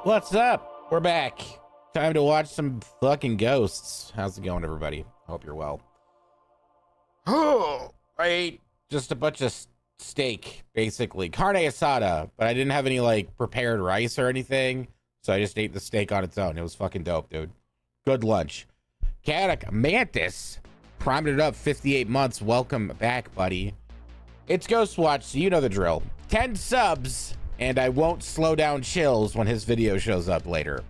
What's up? We're back. Time to watch some fucking ghosts. How's it going, everybody? Hope you're well. Oh, I ate just a bunch of steak, basically. Carne asada, but I didn't have any, like, prepared rice or anything, so I just ate the steak on its own. It was fucking dope, dude. Good lunch. Chaotic Mantis primed it up 58 months. Welcome back, buddy. It's Ghost Watch, so you know the drill. 10 subs, and I won't slow down chills when his video shows up later.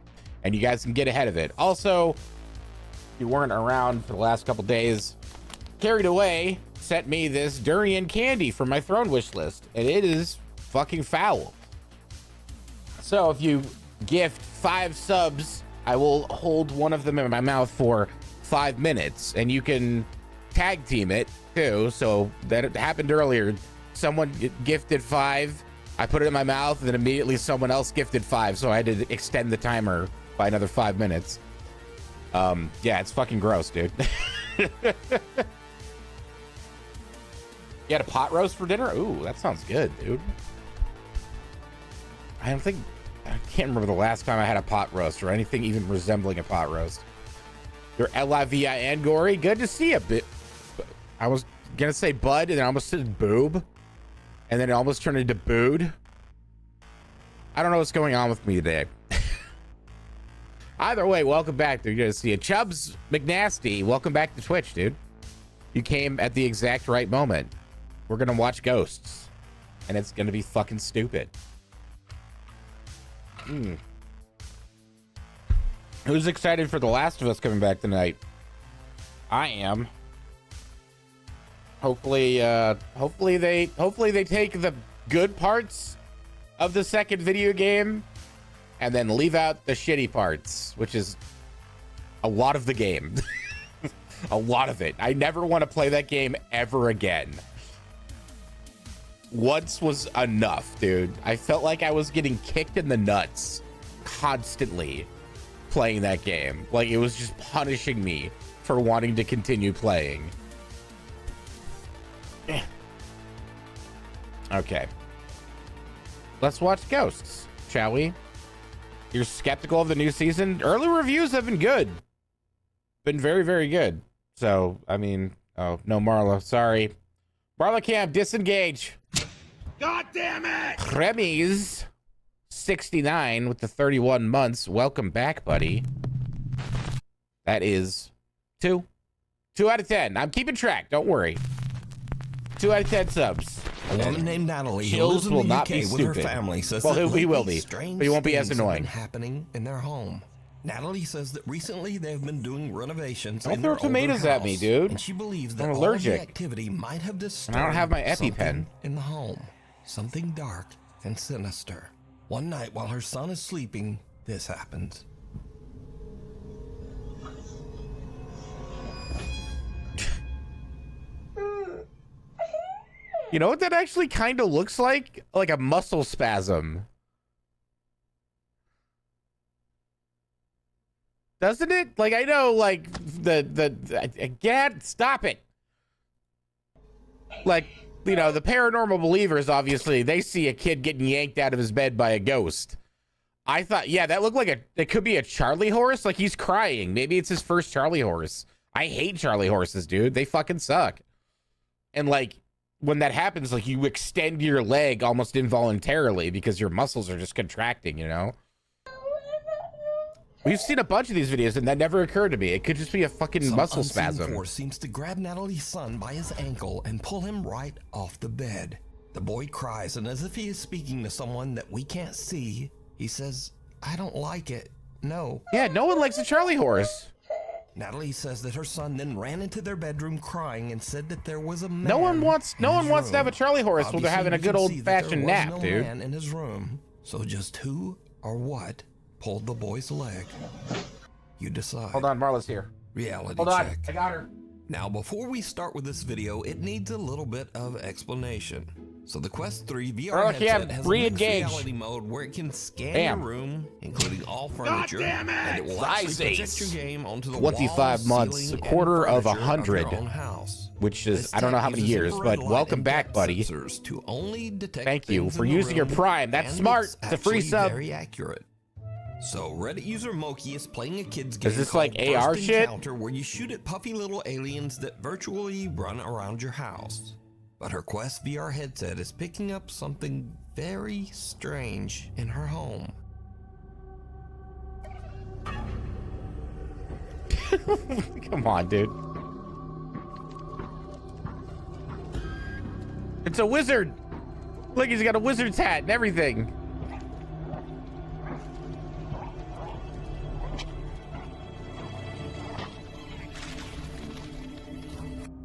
And you guys can get ahead of it. Also, if you weren't around for the last couple days, Carried Away sent me this durian candy from my throne wish list, and it is fucking foul. So if you gift 5 subs, I will hold one of them in my mouth for 5 minutes, and you can tag team it too. So that happened earlier. Someone gifted 5, I put it in my mouth, and then immediately someone else gifted 5, so I had to extend the timer by another 5 minutes. Yeah, it's fucking gross, dude. You had a pot roast for dinner? Ooh, that sounds good, dude. I can't remember the last time I had a pot roast or anything even resembling a pot roast. You're L-I-V-I-N, Gory. Good to see you. I was gonna say bud, and then I almost said boob, and then it almost turned into booed. I don't know what's going on with me today. Either way, welcome back. You're gonna see it. Chubbs McNasty, welcome back to Twitch, dude. You came at the exact right moment. We're gonna watch ghosts, and it's gonna be fucking stupid. Who's excited for The Last of Us coming back tonight? I am. Hopefully they take the good parts of the second video game and then leave out the shitty parts, which is a lot of the game. A lot of it. I never want to play that game ever again. Once was enough, dude. I felt like I was getting kicked in the nuts constantly playing that game. Like, it was just punishing me for wanting to continue playing. Okay. Let's watch Ghosts, shall we? You're skeptical of the new season? Early reviews have been good. Been very, very good. So, I mean, oh, no Marla, sorry. Marla Camp, disengage. God damn it! Remis 69 with the 31 months. Welcome back, buddy. That is 2 out of 10. I'm keeping track, don't worry. 2 out of 10 subs. A woman named Natalie who Chills lives in will the not UK be with stupid. her family says Well, that he will be, strange but he won't be as things have been annoying. happening in their home. Natalie says that recently they've been doing renovations Don't in throw their older tomatoes at me, house, dude. and she believes that I'm all allergic. of the activity might have disturbed I don't have my EpiPen. something in the home. Something dark and sinister. One night while her son is sleeping, this happens. You know what that actually kind of looks like? Like a muscle spasm. Doesn't it? Like, I know, like, again, stop it. Like, you know, the paranormal believers, obviously, they see a kid getting yanked out of his bed by a ghost. I thought, yeah, that looked like it could be a Charlie horse. Like, he's crying. Maybe it's his first Charlie horse. I hate Charlie horses, dude. They fucking suck. And, like, when that happens, like, you extend your leg almost involuntarily because your muscles are just contracting, you know? We've seen a bunch of these videos, and that never occurred to me. It could just be a fucking muscle spasm. Force seems to grab Natalie's son by his ankle and pull him right off the bed. The boy cries, and as if he is speaking to someone that we can't see, he says, "I don't like it. No." Yeah, no one likes a Charlie horse. Natalie says that her son then ran into their bedroom crying and said that there was a man. No one wants to have a Charlie horse when they're having a good old-fashioned nap, no dude. Man in his room. So just who or what pulled the boy's leg? You decide. Hold on, Marla's here. Reality Hold on, check. I got her. Now, before we start with this video, it needs a little bit of explanation. So the Quest 3 VR headset has a mixed reality mode where it can scan your room, including all furniture, and it will actually project your game onto the 25 walls, months, ceiling, a quarter and of furniture 100, of your own house. which is, This I don't know tech how many uses years, infrared but light welcome and back, depth buddy. sensors to only detect Thank you things for in the using your room, Prime. That's and smart. it's It's a free actually sub. very accurate. So Reddit user Moki is playing a kid's game. Is this like AR First shit? Encounter, where you shoot at puffy little aliens that virtually run around your house. But her Quest VR headset is picking up something very strange in her home. Come on, dude. It's a wizard. Look, he's got a wizard's hat and everything.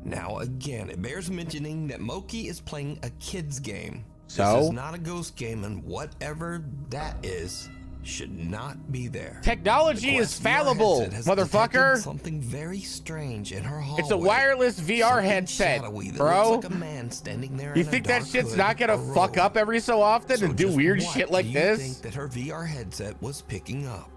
Now, again, it bears mentioning that Moki is playing a kid's game. So? This is not a ghost game, and whatever that is should not be there. Technology is fallible, motherfucker. Something very strange in her hallway. It's a wireless VR headset, bro. Like a man standing there You think that shit's not gonna fuck up every so often and do weird shit like this? Do you think that her VR headset was picking up?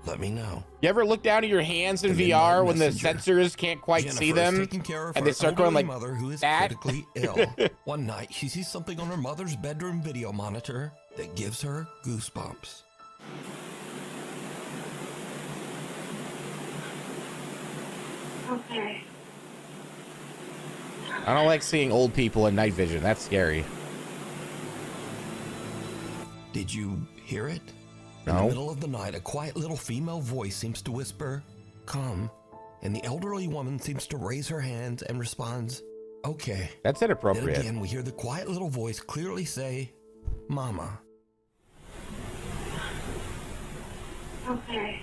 Let me know. You ever look down at your hands in VR when the sensors can't quite see them and they start going like mother who is that? Critically ill. One night, she sees something on her mother's bedroom video monitor that gives her goosebumps. Okay. I don't like seeing old people in night vision. That's scary. Did you hear it? No. In the middle of the night, a quiet little female voice seems to whisper, "Come," and the elderly woman seems to raise her hands and responds, "Okay." That's inappropriate. Then again, we hear the quiet little voice clearly say, "Mama." Okay.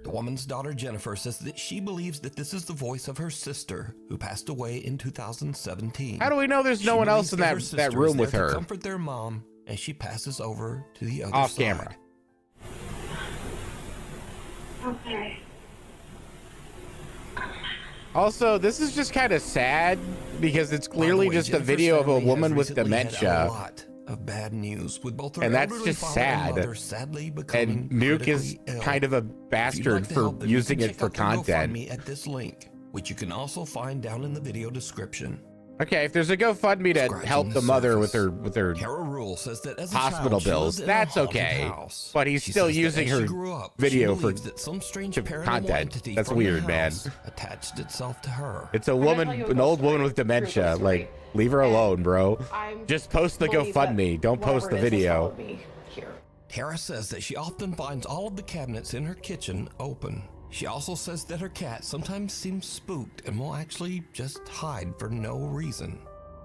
The woman's daughter, Jennifer, says that she believes that this is the voice of her sister, who passed away in 2017. How do we know there's no one else in that room with her? To comfort their mom, as she passes over to the other off side. camera. Okay. Also, this is just kind of sad because it's clearly just a video of a woman with dementia. Of bad news with both her and that's elderly just father sad. And mother sadly becoming And Nuke is critically ill. kind of a If you'd bastard like to for help them, using you it can for check out the content. GoFundMe at this link, which you can also find down in the video description. Okay, if there's a GoFundMe to help the mother with her Tara Rule says that as a hospital child, she bills, lived in a that's haunted okay. house. But he's She still says that using as she her grew up, video she for believes that some strange paranormal content. entity That's from weird, the man. house attached itself to her. It's a woman, an old woman with dementia. Like, leave her alone, bro. Just post the GoFundMe. Don't post the video. Tara says that she often finds all of the cabinets in her kitchen open. She also says that her cat sometimes seems spooked and will actually just hide for no reason.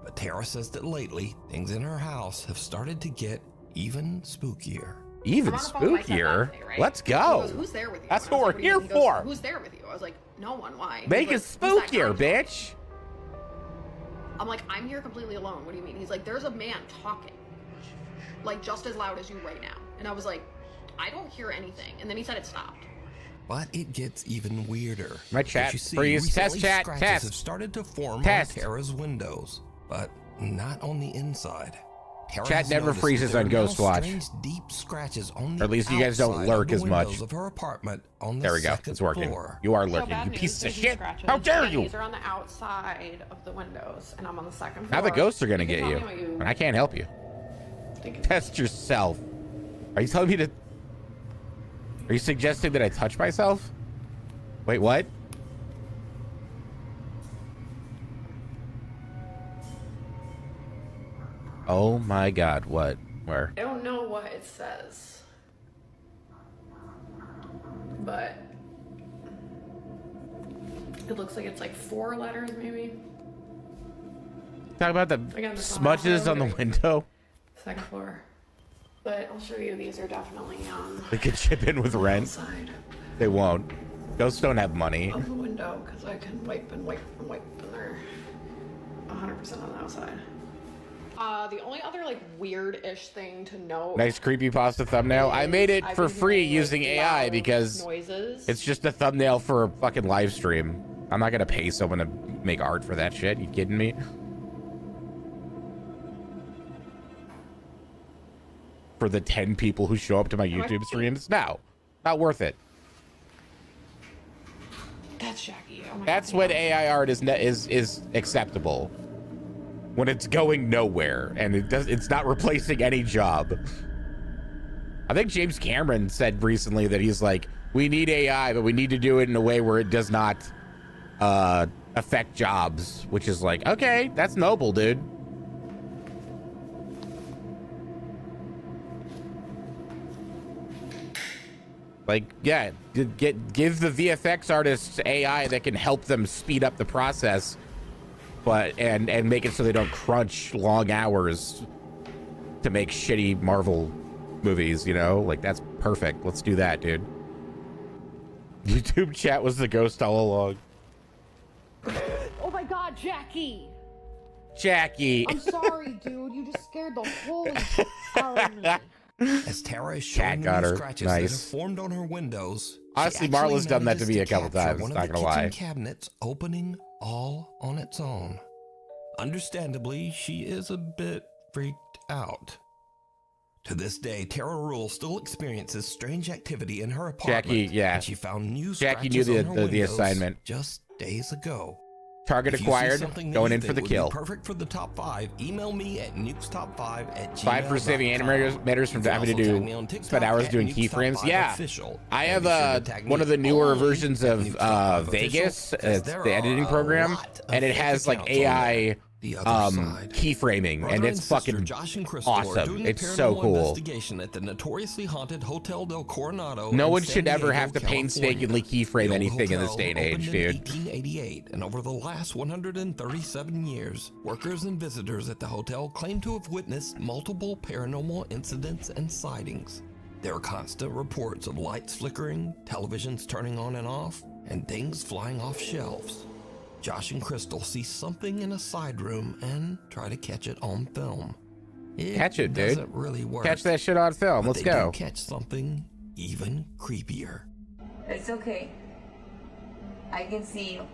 But Tara says that lately, things in her house have started to get even spookier. Even spookier? Let's go. Who's there with you? That's what we're here for. Who's there with you? I was like, no one. Why? Make it spookier, bitch. I'm like, I'm here completely alone. What do you mean? He's like, there's a man talking, like just as loud as you right now. And I was like, I don't hear anything. And then he said it stopped. But it gets even weirder. My chat, See, freeze, test recently chat, scratches test. have started to form Test. on Tara's windows, but not on the inside. Tara Chat has never noticed freezes that there on are now Ghost Watch. strange, deep scratches on the Or at least you guys don't outside lurk of the as much. windows of her apartment on the There we go. second It's working. floor. You are So lurking, bad you news, piece of there's shit. scratches, How dare and you? These are on the outside of the windows, and I'm on the second floor. Now the ghosts are gonna can get tell you, me what you and I can't help you. think is- Test yourself. Are you telling me to? Are you suggesting that I touch myself? Wait, what? Oh my God! What? Where? I don't know what it says, but it looks like it's like 4 letters, maybe. Talk about the Again, this one smudges also on the very- window. Second floor. But I'll show you. These are definitely on They could chip in with the rent. outside They won't. Ghosts don't have money. of the window because I can wipe and wipe and wipe, and they're 100% on the outside. The only other like weird-ish thing to note. Nice creepypasta thumbnail. I made it I've for been free hearing, like, using AI loud because noises. it's just a thumbnail for a fucking live stream. I'm not gonna pay someone to make art for that shit. You kidding me? For the 10 people who show up to my YouTube streams? No, not worth it. That's Jackie. Oh my That's God, when yeah. AI art is acceptable. when it's going nowhere and it's not replacing any job. I think James Cameron said recently that he's like, we need AI, but we need to do it in a way where it does not affect jobs, which is like, okay, that's noble, dude. Like, yeah, give the VFX artists AI that can help them speed up the process, but and make it so they don't crunch long hours to make shitty Marvel movies, you know? Like, that's perfect. Let's do that, dude. YouTube chat was the ghost all along. Oh my god, Jackie! Jackie! I'm sorry, dude. You just scared the holy shit out of me. As Tara is showing me the scratches that have formed on her windows. Honestly, Marla's done that to me a couple times, not gonna lie. Cabinets opening all on its own. Understandably, she is a bit freaked out. To this day, Tara Rule still experiences strange activity in her apartment. Jackie, yeah. And she found new Jackie knew the assignment. Just days ago. Target acquired, going in for the kill. Perfect for the top 5. Email me at nukestop5@gmail.com. 5 for saving animators from having to spend hours doing keyframes. Yeah, I have one of the newer versions of Vegas, it's the editing program, and it has like AI keyframing, and it's fucking awesome. It's so cool. At the notoriously haunted Hotel del Coronado. No one should ever have to painstakingly keyframe anything in this day and age, dude. 1888, and over the last 137 years, workers and visitors at the hotel claim to have witnessed multiple paranormal incidents and sightings. There are constant reports of lights flickering, televisions turning on and off, and things flying off shelves. Josh and Crystal see something in a side room and try to catch it on film. Catch it, dude. Doesn't really work. Catch that shit on film. Let's go. Do catch something even creepier. It's okay. I can see you.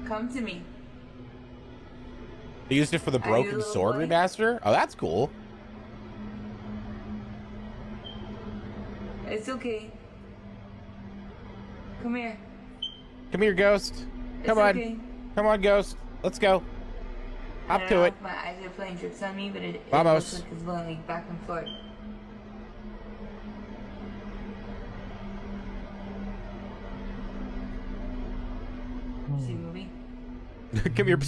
Come to me. They used it for the Broken Sword remaster? Oh, that's cool. It's okay. Come here. Come here, Ghost. Come on. Okay. Come on, Ghost. Let's go. Hop to it. My eyes are playing tricks on me, but it Vamos. looks like it's going like back and forth. See the movie? Come here.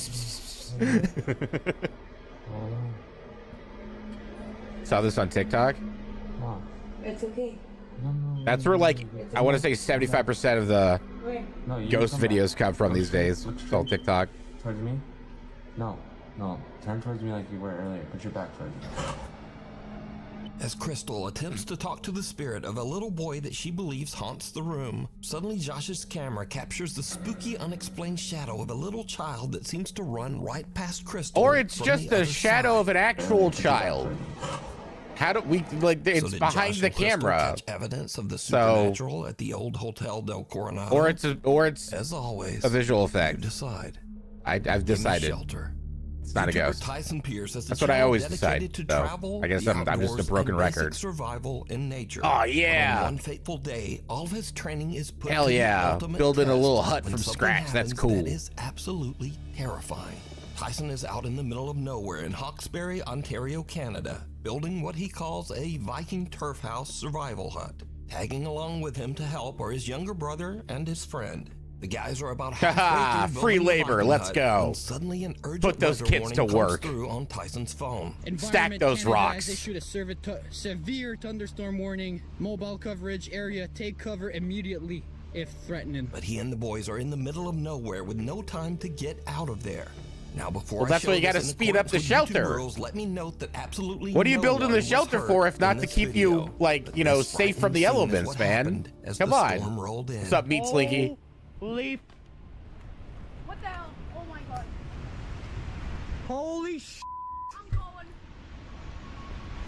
Saw this on TikTok. It's okay. That's where, like, I want to say 75% of the ghost videos come from these days. It's all TikTok. Towards me? No. Turn towards me like you were earlier. Put your back towards me. As Crystal attempts to talk to the spirit of a little boy that she believes haunts the room, suddenly Josh's camera captures the spooky, unexplained shadow of a little child that seems to run right past Crystal. Or it's just a shadow of an actual child. How do we, like, it's behind the camera. Evidence of the supernatural at the old Hotel del Coronado. Or it's as always a visual effect. You decide. I've decided. Shelter. It's not a ghost. Tyson Pierce as That's what I always decide. So I guess I'm just a broken record. Survival in nature. Oh yeah. On one fateful day, all of his training is put Hell to yeah. the Building a little hut when from something scratch. That's happens cool. That is absolutely terrifying. Tyson is out in the middle of nowhere in Hawkesbury, Ontario, Canada, building what he calls a Viking turf house survival hut. Tagging along with him to help are his younger brother and his friend. The guys are about halfway through free labor, let's go. When suddenly an urgent Put those kids to work. through on Tyson's phone. Stack those rocks. Has issued a severe thunderstorm warning. Mobile coverage area, take cover immediately if threatening. But he and the boys are in the middle of nowhere with no time to get out of there. Now, before well, that's why you got to speed up the shelter. Rules, let me note that absolutely what are you building the shelter for if not to keep you, like, you know, safe from the elements, man? Come on. What's up, Meat Slinky? Leaf. What the hell? Oh my god. Holy sh**. I'm going.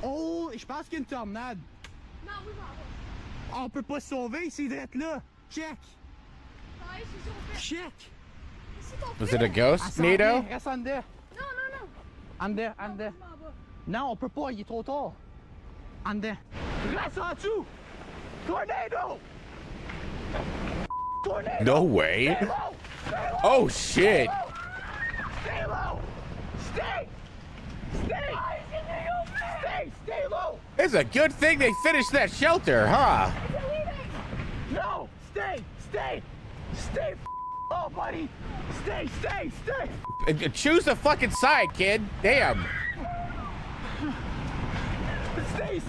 Oh, je pense qu'il y a une tornade. Non, oui, on peut pas se sauver, c'est d'être là. Check. Check. Was it a ghost, Nito? Reste en dedans. Non. En dedans. Non, on peut pas, il est trop tard. En dedans. Reste en dessous. Tornado. No way. Oh shit. Stay low. It's a good thing they finished that shelter, huh? No, stay low, buddy. Stay. Choose a fucking side, kid. Damn. Stay.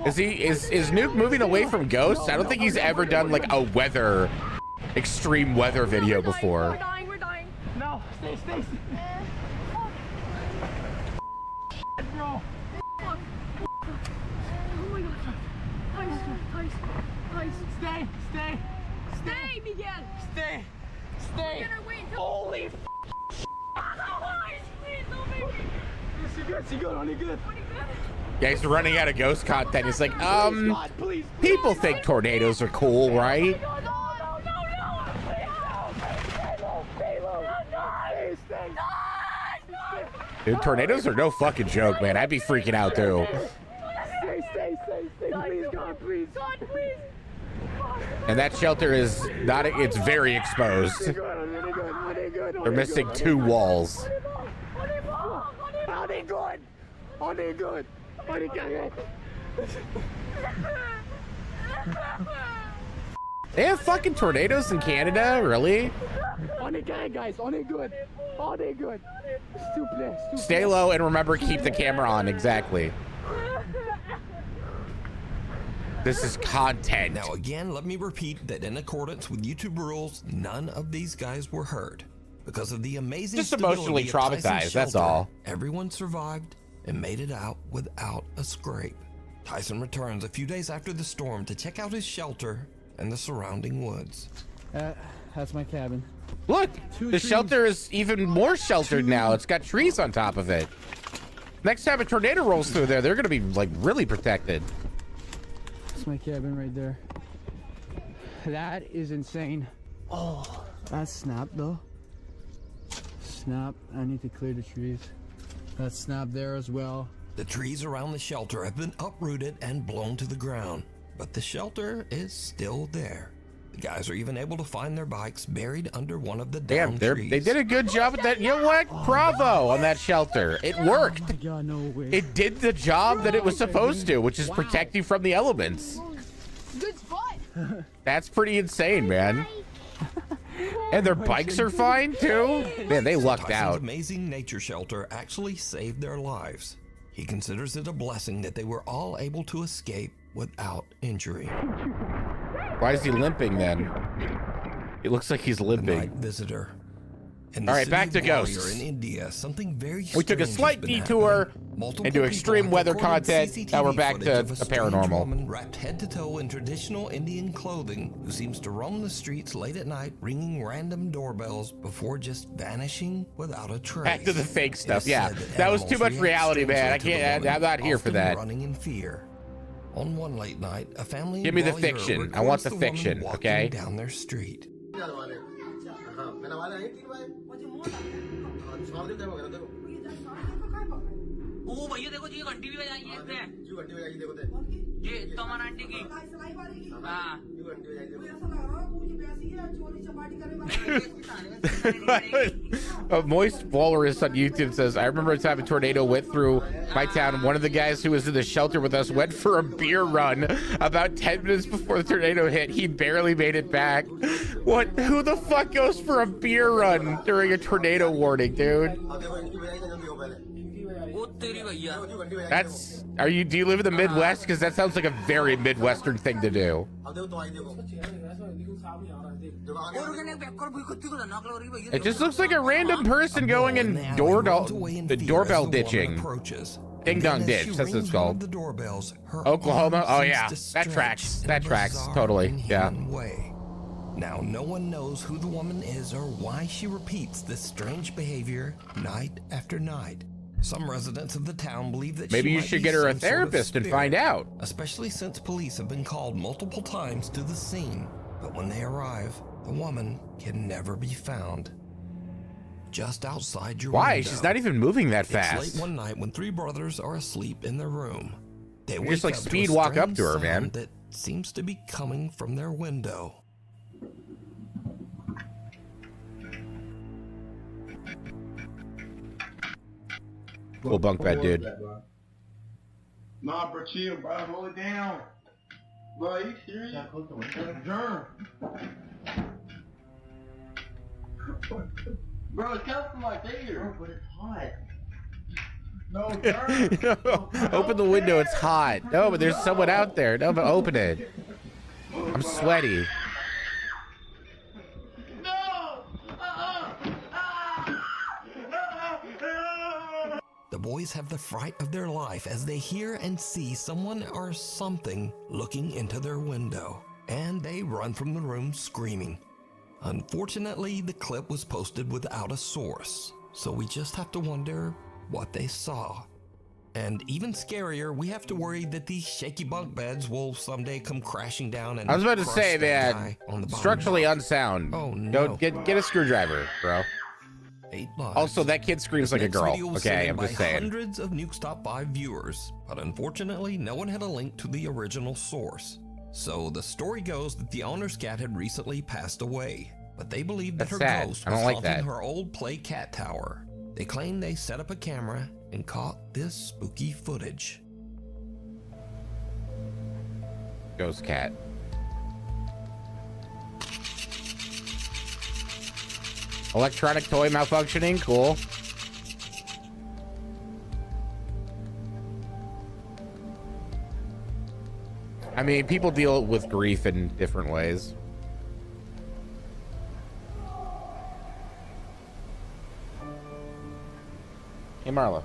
Is Nuke moving away from ghosts? I don't think he's ever done like a extreme weather video before. We're dying. No, stay. Bro. Oh my god. Nice. Stay, Miguel. Stay. We're gonna wait until. Holy f. Please don't make me. She good, only good. Yeah, he's running out of ghost content. He's like, Please. people think tornadoes are cool, right? No. Stay. Dude, tornadoes are no fucking joke, man. I'd be freaking out too. Stay. Please, God, please. And that shelter is not, it's very exposed. They're missing 2 walls. Are they good? They have fucking tornadoes in Canada, really? On the gang, guys. On it good. Stupid. Stay low and remember, keep the camera on. Exactly. This is content. Now again, let me repeat that in accordance with YouTube rules, none of these guys were hurt. Because of the amazing Just emotionally stability of Tyson's traumatized, that's shelter, all. Everyone survived and made it out without a scrape. Tyson returns a few days after the storm to check out his shelter and the surrounding woods. That's my cabin. Look, the trees. shelter is even more sheltered now. It's got trees on top of it. Next time a tornado rolls through there, they're going to be like really protected. That's my cabin right there. That is insane. Oh, that's snap though. Snap. I need to clear the trees. That's snap there as well. The trees around the shelter have been uprooted and blown to the ground, but the shelter is still there. The guys are even able to find their bikes buried under one of the downed trees. They did a good job at that. You know what? Bravo on that shelter. It worked. Oh my God, no way. It did the job that it was supposed to, which is protect you from the elements. Good spot. That's pretty insane, man. And their bikes are fine too. Man, they lucked Tyson's out. amazing nature shelter actually saved their lives. He considers it a blessing that they were all able to escape without injury. Why is he limping then? It looks like he's The limping. night visitor. In All the right, city back of to Warrior ghosts. In India, something very We took a strange has slight been detour happening. Multiple into people extreme have weather recorded content. CCTV Now we're back footage to of a the strange paranormal. woman wrapped head to toe in traditional Indian clothing who seems to roam the streets late at night, ringing random doorbells before just vanishing without a trace. Back to the fake It stuff. is Yeah, said that was too animals much react reality, man. I strangely to the can't. woman, I'm not here for often that. running in fear. On one late night, a family in Give me the Bollywood fiction. I want records the woman fiction, walking okay? down their street. वो भैया देखो जी घंटी भी बजाई है इसने ये तमन आंटी की हाँ A moist walrus on YouTube says, I remember a time a tornado went through my town. One of the guys who was in the shelter with us went for a beer run about 10 minutes before the tornado hit. He barely made it back. What? Who the fuck goes for a beer run during a tornado warning, dude? वो तेरी भैया That's, do you live in the Midwest? Because that sounds like a very Midwestern thing to do. It just looks like a random person going in the doorbell ditching. Ding dong ditch, that's what it's called. The doorbells, her Oklahoma? arm Oh seems yeah, to that stretch tracks. in That a tracks. bizarre, Totally. Yeah. inhuman way. Now, no one knows who the woman is or why she repeats this strange behavior night after night. Some residents of the town believe that Maybe she you might should be get her a some sort of therapist and spirit, find out. especially since police have been called multiple times to the scene. But when they arrive, the woman can never be found. Just outside your Why? window. She's not even moving that It's fast. late one night when three brothers are asleep in their room. They You just, wake like, up to a speed walk up strange to her, man. sound that seems to be coming from their window. Cool bunk bed, dude. Nah, bro, chill, bro. Hold it down. Bro, you serious? Germ. Bro, it's coming from my finger. But it's hot. No, germ. Open the window, it's hot. No, but there's someone out there. No, but open it. I'm sweaty. The boys have the fright of their life as they hear and see someone or something looking into their window, and they run from the room screaming. Unfortunately, the clip was posted without a source, so we just have to wonder what they saw. And even scarier, we have to worry that these shaky bunk beds will someday come crashing down and I was about to crush say, that man, guy on the bottom structurally bunk. unsound. Oh, no. Don't get a screwdriver, bro. 8 lives. Also, that kid screams like a This girl. video was Okay, sent I'm by just saying. Hundreds of Nuke's Top 5 viewers, but unfortunately, no one had a link to the original source. So the story goes that the owner's cat had recently passed away, but they believe that That's her sad. ghost I was don't like haunting that. her old play cat tower. They claim they set up a camera and caught this spooky footage. Ghost cat. Electronic toy malfunctioning, cool. I mean, people deal with grief in different ways. Hey, Marla.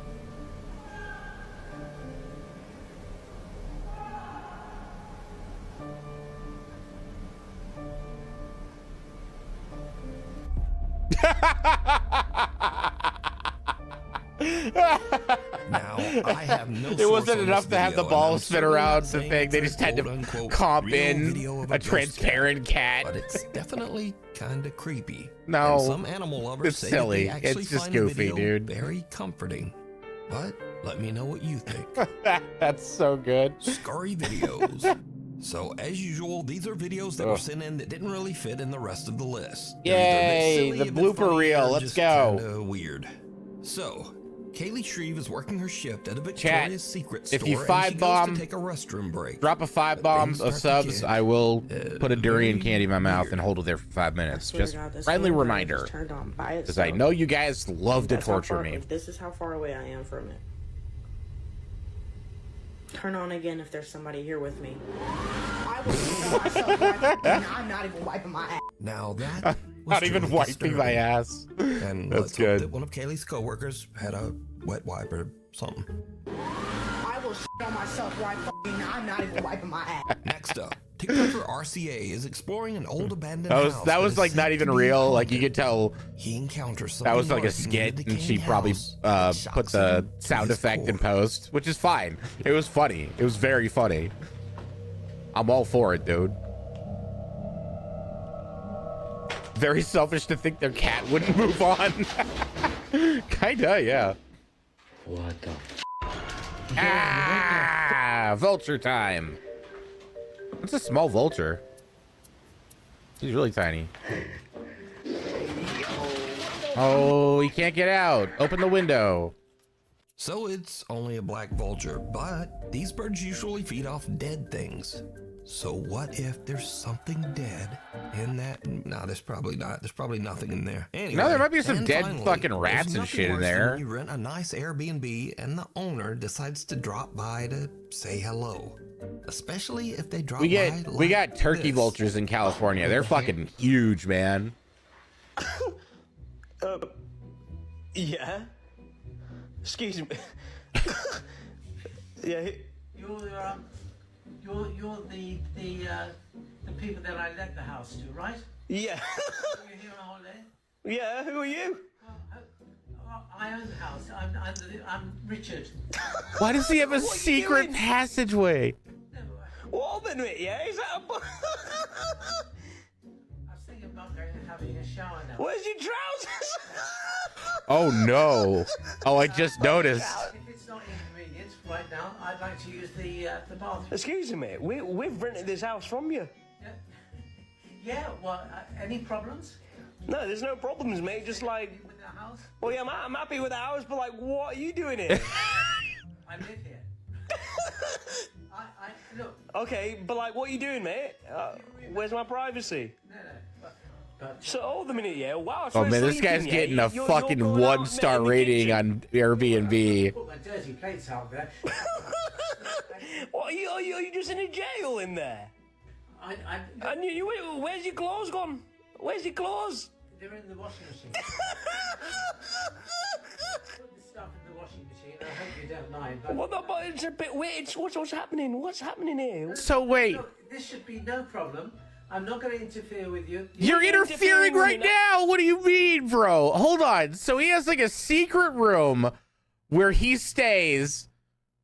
Now, I have no It wasn't source on enough this to have the video, and balls I'm spin certainly around not the saying thing. They it's just had to quote-unquote comp real in video of a ghost transparent cat. But it's definitely kind of creepy. No, And some animal lovers it's say silly. That they actually It's just find the goofy, video dude. Very comforting. But let me know what you think. That's so good. Scary videos. So as usual, these are videos that were Ugh. sent in that didn't really fit in the rest of the list. Yay, They're either a bit silly, the a bit blooper funny, reel. or Let's just go. kinda weird. So, Kaylee Shreve is working her shift at a Chat, Victoria's Secret if store, you and five she goes bomb- to take a restroom break. Drop a 5 But bomb things of start to subs. get I will put a durian very candy in my mouth weird. and hold it there for 5 minutes. swear Just to God, this friendly phone reminder, just turned on by because I itself. know you guys love to That's how torture far- me. This is how far away I am from it. Turn on again if there's somebody here with me. I will kill myself and I'm not even wiping my ass. Now that was Not even truly wiping disturbing. my ass. And That's let's good. hope that one of Kaylee's coworkers had a wet wipe or something. I will shit on myself right fucking now. I'm not even wiping my ass. Next up, TikToker RCA is exploring an old abandoned That was house. that was is like said not to even be real. Like haunted. you could tell He encounters that was something like a lurking in the skit, and she decaying probably house that put shocks the him to sound his effect in core. post, which is fine. It was funny. It was very funny. I'm all for it, dude. Very selfish to think their cat wouldn't move on. Kinda, yeah. What the? Ah, vulture time. It's a small vulture. He's really tiny. Oh, he can't get out. Open the window. So it's only a black vulture, but these birds usually feed off dead things. So what if there's something dead in that? No, there's probably not. There's probably nothing in there. Anyway, No, there might be some and dead finally, fucking there's rats and nothing shit in worse than there. when you rent a nice Airbnb and the owner decides to drop by to say hello. Especially if they drop We by like got turkey this. vultures in California. They're fucking huge, man. Yeah. Excuse me. Yeah. You're the people that I let the house to, right? Yeah. You're here on holiday. Yeah. Who are you? I own the house. I'm Richard. Why does he have a What are you secret doing? passageway? What a minute, yeah? Is that a... I was thinking about going and having a shower now. Where's your trousers? Oh no. Oh, I just noticed. If it's not inconvenient right now, I'd like to use the bathroom. Excuse me, we've rented this house from you. Yeah. Well, any problems? No, there's no problems, mate. Just like... With the house? Well, yeah, I'm happy with the house, but like, what are you doing here? I live here. Look. Okay, but like, what are you doing, mate? Where's my privacy? No. So, hold a minute, yeah. Wow. Oh man, this guy's getting a fucking 1-star rating on Airbnb. Put my dirty plates out there. What are you just in a jail in there? And where's your clothes gone? Where's your clothes? They're in the washing machine. Put the stuff in the washing machine. I hope you don't mind. But it's a bit weird. What's happening? What's happening here? So wait. Look, this should be no problem. I'm not going to interfere with you. You're interfering right now. What do you mean, bro? Hold on. So he has like a secret room where he stays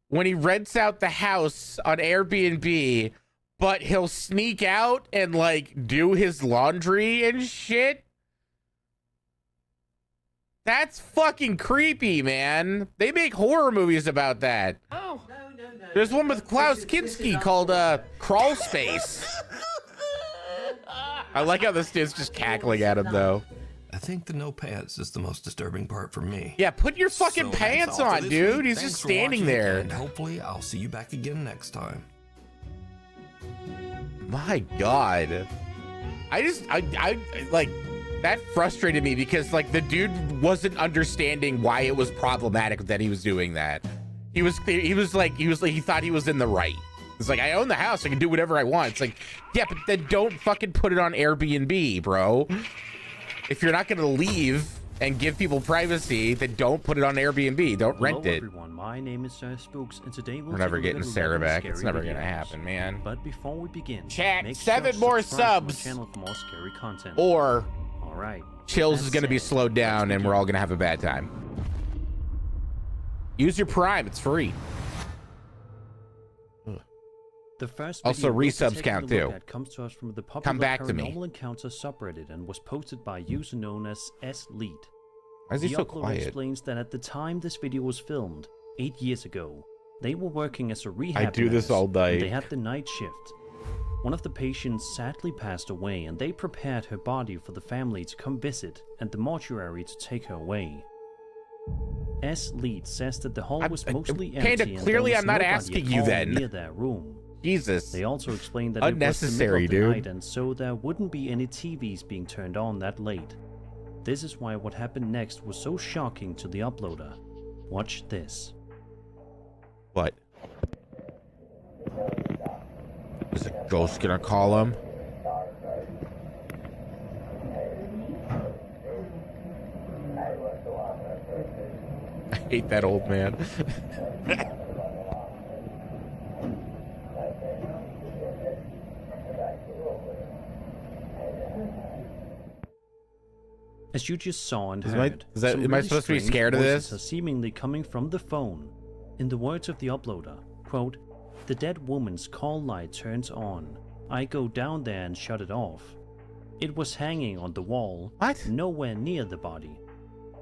when he rents out the house on Airbnb, but he'll sneak out and like do his laundry and shit. That's fucking creepy, man. They make horror movies about that. Oh. No. There's one with Klaus Kinski called Crawl Space. I like how this dude's just cackling at him, though. I think the no pants is the most disturbing part for me. Yeah, put your fucking pants on, dude. He's just standing there. And hopefully I'll see you back again next time. My God. I like, that frustrated me because like the dude wasn't understanding why it was problematic that he was doing that. He thought he was in the right. It's like, I own the house. I can do whatever I want. It's like, yeah, but then don't fucking put it on Airbnb, bro. If you're not going to leave and give people privacy, then don't put it on Airbnb. Don't rent it. Everyone. My name is Spooks, and today we're never getting Sarah back. It's never going to happen, man. But before we begin, chat 7 more subs, channel for more scary content. Or all right, Chills is going to be slowed down, and we're all going to have a bad time. Use your Prime. It's free. The first also, resubs count too. Comes to us from the popular Come back to me. Paranormal Encounter subreddit and was posted by a user known as S-Lead. Why is he so uploader quiet? Explains that at the time this video was filmed, 8 years ago, they were working as a rehab. I do this all night. They had the night shift. One of the patients sadly passed away, and they prepared her body for the family to come visit and the mortuary to take her away. S-Lead says that the hall was mostly empty. Clearly, I'm not nobody asking at you all then. near their room. Jesus. They also explained that unnecessary, it was the middle of the dude. night, and so there wouldn't be any TVs being turned on that late. This is why what happened next was so shocking to the uploader. Watch this. What? Is a ghost gonna call him? I hate that old man. As you just saw and Am heard, I supposed to be scared of this? Are seemingly coming from the phone. In the words of the uploader, quote, "The dead woman's call light turns on. I go down there and shut it off. It was hanging on the wall, nowhere near the body.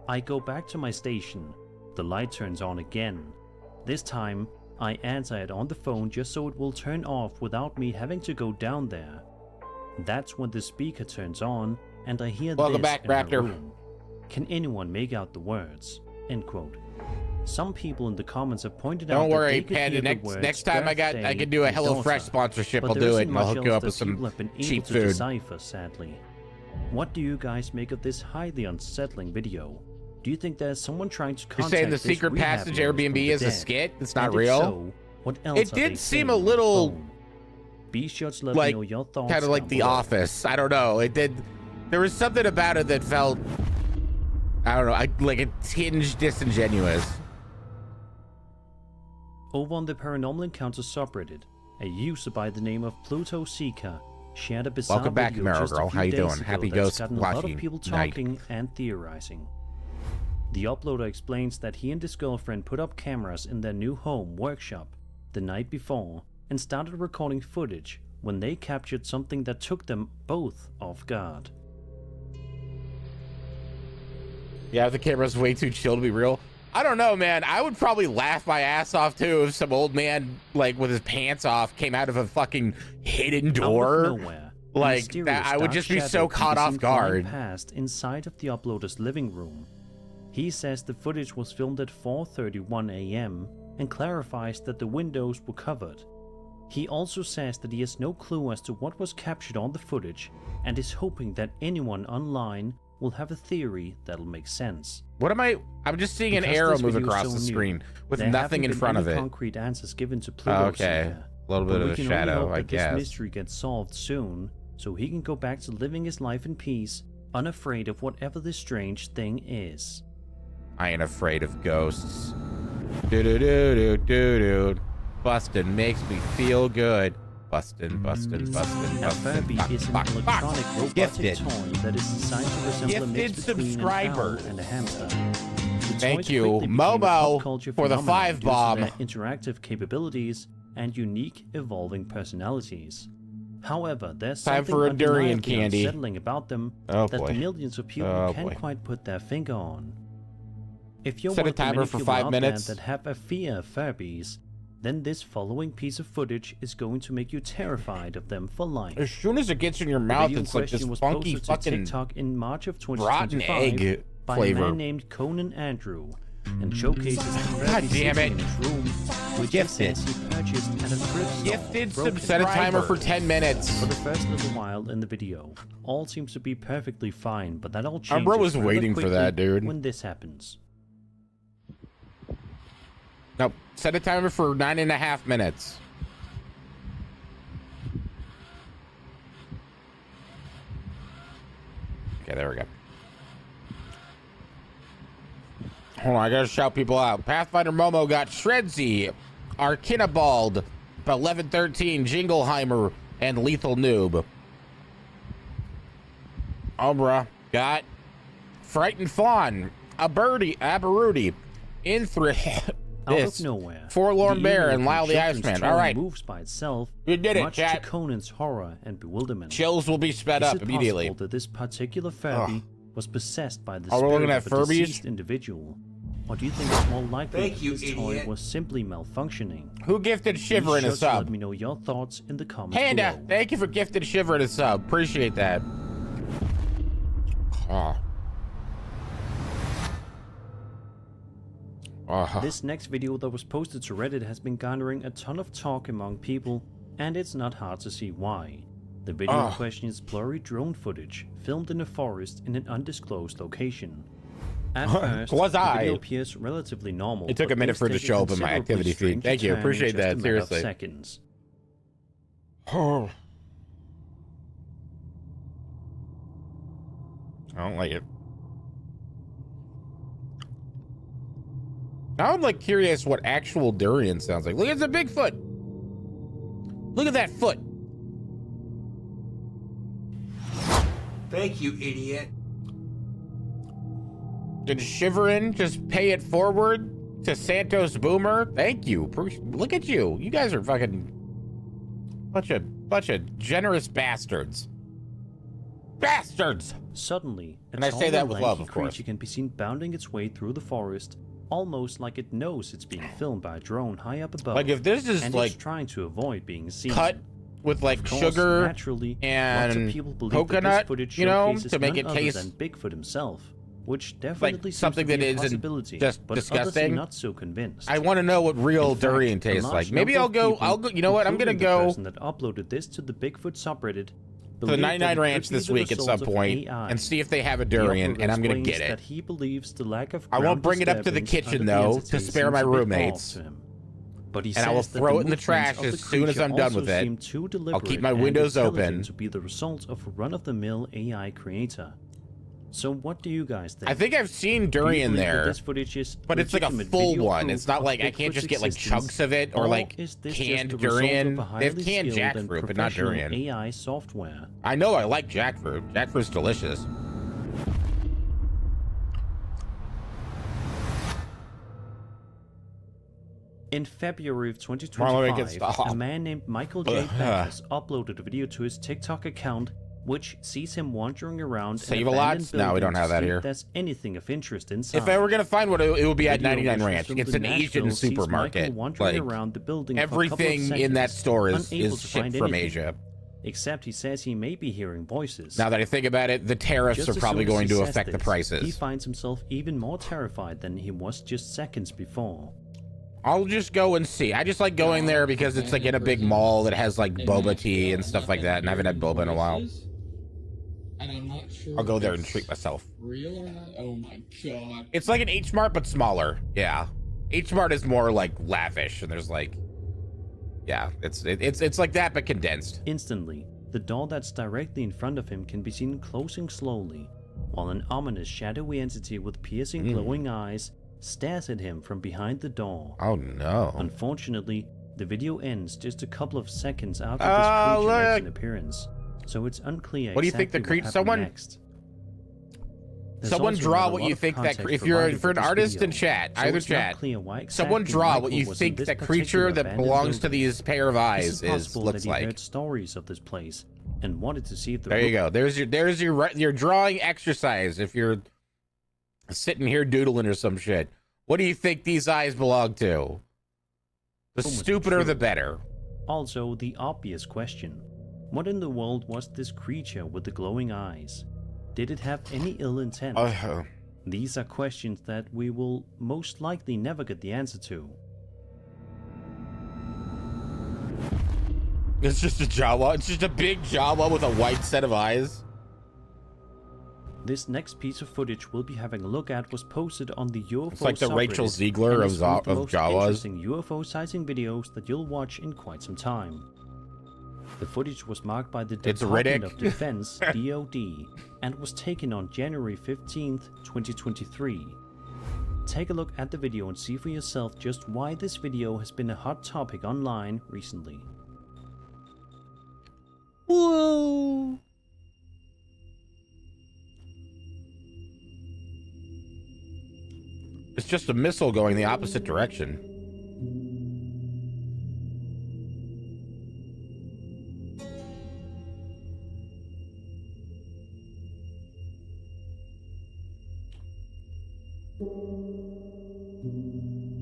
I go back to my station. The light turns on again. This time, I answer it on the phone just so it will turn off without me having to go down there. That's when the speaker turns on, and I hear Welcome this back, in my Raptor. room. Can anyone make out the words?" End quote. Some people in the comments have pointed out Don't that worry, they could Panda. hear the words Next time I birthday can do a and HelloFresh daughter, sponsorship. but I'll there do it, isn't and I'll much hook you else up with that people some have been cheap able to food. decipher, sadly. What do you guys make of this highly unsettling video? Do you think there's someone trying to You're contact saying the this secret rehab passage nurse from Airbnb the is a dead? skit? It's not And if real? so, what else It are they did seem saying a on the little phone? Be sure to let like me know your thoughts kind of like down The below. Office. I don't know. It did. There was something about it that felt, I don't know, like a tinge disingenuous. Over on the Paranormal Encounter subreddit, a user by the name of Pluto Seeker shared a bizarre Welcome back, video Marrow just a Girl. few How you days doing? ago Happy that's ghost gotten a lot watching of people night. talking and theorizing. The uploader explains that he and his girlfriend put up cameras in their new home workshop the night before and started recording footage when they captured something that took them both off guard. Yeah, the camera's way too chill to be real. I don't know, man. I would probably laugh my ass off too if some old man, like with his pants off, came out of a fucking hidden door. Out of nowhere, Like that, I would just be so caught off guard. Past inside of the uploader's living room. He says the footage was filmed at 4:31 a.m. and clarifies that the windows were covered. He also says that he has no clue as to what was captured on the footage and is hoping that anyone online will have a theory that'll make sense. What am I? I'm just seeing an arrow move across the screen with nothing in front of it. Concrete answers given to Pluto. Okay, a little bit of a shadow, I guess. This mystery gets solved soon, so he can go back to living his life in peace, unafraid of whatever this strange thing is. I ain't afraid of ghosts. Do. Bustin' makes me feel good. Bustin'. A Furby is an electronic robotic toy that is designed to resemble a mix between an owl and a hamster. Thank you, Momo, for the 5 bomb. Interactive capabilities and unique evolving personalities. However, there's time something for a durian undeniably candy unsettling about them that the millions of people can't quite put their finger on. If you're set one a timer of the for many 5 people out minutes there that have a fear of Furbies, then this following piece of footage is going to make you terrified of them for life. As soon as it gets in your mouth, it's like this funky fucking TikTok in March of rotten egg by flavor. a man named Conan Andrew, and showcases God damn it! in his room, which he says he purchased at a thrift store. Gifted. Set a timer for 10 minutes. For the first little while in the video, all seems to be perfectly fine, but that all changes. Our bro was waiting for that, dude. When this happens. No, set a timer for 9.5 minutes. Okay, there we go. Hold on, I gotta shout people out. Pathfinder Momo got Shredsy, Arkinabald, 1113, Jingleheimer, and Lethal Noob. Umbra got Frightened Fawn, Aberudi, Out of nowhere, Forlorn Bear, and Lyle the Iceman. All right, moves by itself. You did it, much chat. to Conan's horror and bewilderment. Chills will be sped up immediately. Is it possible that this particular Furby was possessed by the Are we spirit looking at of a Furbies? deceased individual? Or do you think it's more likely that this toy was simply malfunctioning? Who gifted Shiver in a sub? Let me know your thoughts in the comments Panda, below. thank you for gifted Shiver in a sub. Appreciate that. This next video that was posted to Reddit has been garnering a ton of talk among people, and it's not hard to see why. The video in question is blurry drone footage filmed in a forest in an undisclosed location. At first, the video appears relatively normal. It took a minute for it to show up in my activity feed. Thank you, appreciate that. Seriously. Seconds. I don't like it. Now I'm like curious what actual durian sounds like. Look at the Bigfoot. Look at that foot. Thank you, idiot. Did Shiverin just pay it forward to Santos Boomer? Thank you. Look at you. You guys are fucking bunch of generous bastards. Bastards. Suddenly, and I say that with love, of course. Creature can be seen bounding its way through the forest, almost like it knows it's being filmed by a drone high up above. Like if this is and like it's trying to avoid being seen. Cut with like Of course, sugar naturally, and lots of people believe coconut, that this footage you know, showcases to make it none other taste than Bigfoot himself, which definitely like something seems to that be a isn't possibility, just but disgusting. Others are not so convinced. I want to know what real In fact, durian a tastes large like. Maybe number of I'll go. people, You know what? I'm gonna including the go person that uploaded this to the Bigfoot subreddit to the 99 Ranch this week at some point and see if they have a durian, and I'm gonna get it. That he believes the lack of I won't bring it up to the disturbance kitchen under the though, entity to spare seems my a bit roommates. off to him. But he And I will says that throw it in the movements trash of the as soon as I'm creature done with also it. seem too I'll keep deliberate my and windows intelligent open. to be the result of a run-of-the-mill AI creator. So what do you guys think? I think I've seen Do you durian believe that there, this footage is but it's like a legitimate full video one. proof It's not of like I can't Bigfoot's just get like existence, chunks of it or like is this canned just the result durian. of a They have highly canned skilled and jackfruit, but not professional durian. AI software? I know I like jackfruit. Jackfruit's delicious. In February of 2025, a man named Michael J. Beckers uploaded a video to his TikTok account which sees him wandering around Save-A-Lots? No, we don't have that here. If there's anything of interest inside. If I were gonna find one, it would be at Video 99 which Ranch. filmed It's in an Asian Nashville sees supermarket. Michael wandering Like around the building for a couple of everything in that seconds, store unable is to shipped find from anything. Asia. except he says he may be hearing voices. Now that I think about it, the tariffs are probably going to affect the prices. He finds himself even more terrified than he was just seconds before. I'll just go and see. I just like going there because it's like in a big mall that has like boba tea and stuff like that, and I haven't had boba in a while. And I'm not sure I'll go there and treat myself. Real or not? Oh my god. It's like an H Mart but smaller. Yeah, H Mart is more like lavish, and there's like, yeah, it's like that but condensed. Instantly, the door that's directly in front of him can be seen closing slowly, while an ominous shadowy entity with piercing glowing eyes stares at him from behind the door. Oh no. Unfortunately, the video ends just a couple of seconds after this creature makes an appearance, so it's unclear what do you think the creature next. Someone draw what you think that if you're an artist in chat, so either it's not chat, clear why exactly someone draw what Michael you was think in this that creature particular that belongs to abandoned these pair of eyes It's looks that he like. heard stories of this place and wanted to see if There you go. There's your drawing exercise. If you're sitting here doodling or some shit, what do you think these eyes belong to? The stupider, the better. Also, the obvious question: what in the world was this creature with the glowing eyes? Did it have any ill intent? These are questions that we will most likely never get the answer to. It's just a Jawa. It's just a big Jawa with a white set of eyes. This next piece of footage we'll be having a look at was posted on the UFO It's like the Rachel subreddit, Ziegler and of is one the of most Jawas. interesting UFO sighting videos that you'll watch in quite some time. The footage was marked by the Department of Defense (DoD) and was taken on January 15th, 2023. Take a look at the video and see for yourself just why this video has been a hot topic online recently. Whoa! It's just a missile going the opposite direction.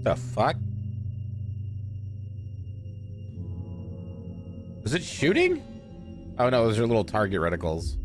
The fuck? Is it shooting? Oh no, those are little target reticles.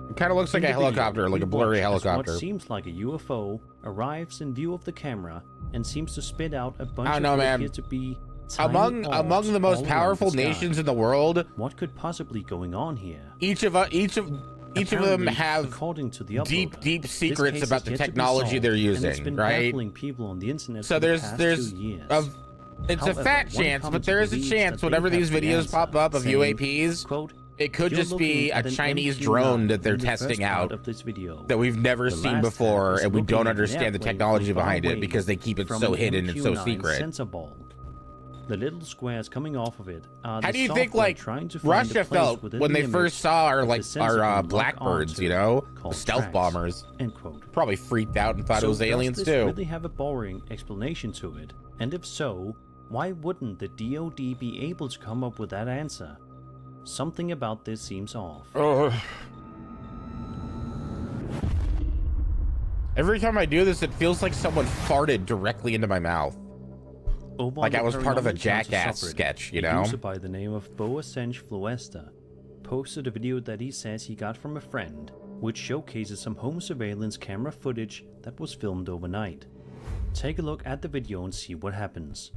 It kind of looks like a helicopter, like a blurry helicopter. What seems like a UFO arrives in view of the camera and seems to spit out a bunch I of know, what man. appear to be Among the most powerful nations in the world, what could possibly going on here? Each of them have according to the deep secrets about the technology they're using, right? People on the internet so there's it's a fat chance, but there is a chance whenever these videos pop up of UAPs, quote, it could just be a Chinese drone that they're testing out that we've never seen before, and we don't understand the technology behind it because they keep it so hidden and so secret. The little squares coming off of it are how do you think like Russia felt when they first saw our blackbirds, you know, the stealth bombers? End quote. Probably freaked out and thought it was aliens does too. this really have a boring explanation to it? And if so, why wouldn't the DoD be able to come up with that answer? Something about this seems off. Every time I do this, it feels like someone farted directly into my mouth. Like I was part of a Jackass sketch, you know? A user by the name of Boasench Fluesta posted a video that he says he got from a friend, which showcases some home surveillance camera footage that was filmed overnight. Take a look at the video and see what happens.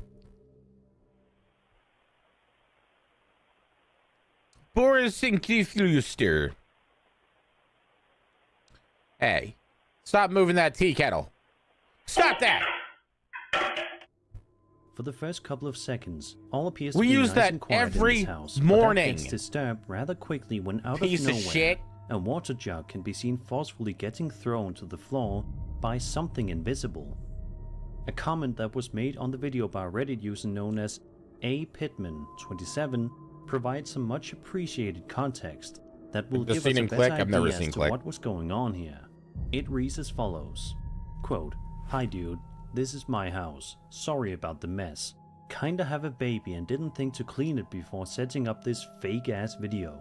Boasench Fluester. Hey, stop moving that tea kettle. Stop that! For the first couple of seconds, all appears to we be use nice that and quiet every in this house, morning. But that gets disturbed rather quickly when out Piece of nowhere, of shit. a water jug can be seen forcefully getting thrown to the floor by something invisible. A comment that was made on the video by a Reddit user known as A Pittman27 provides some much appreciated context that will give us a better idea as to what was going on here. It reads as follows, quote, "Hi dude, this is my house. Sorry about the mess. kinda have a baby and didn't think to clean it before setting up this fake ass video.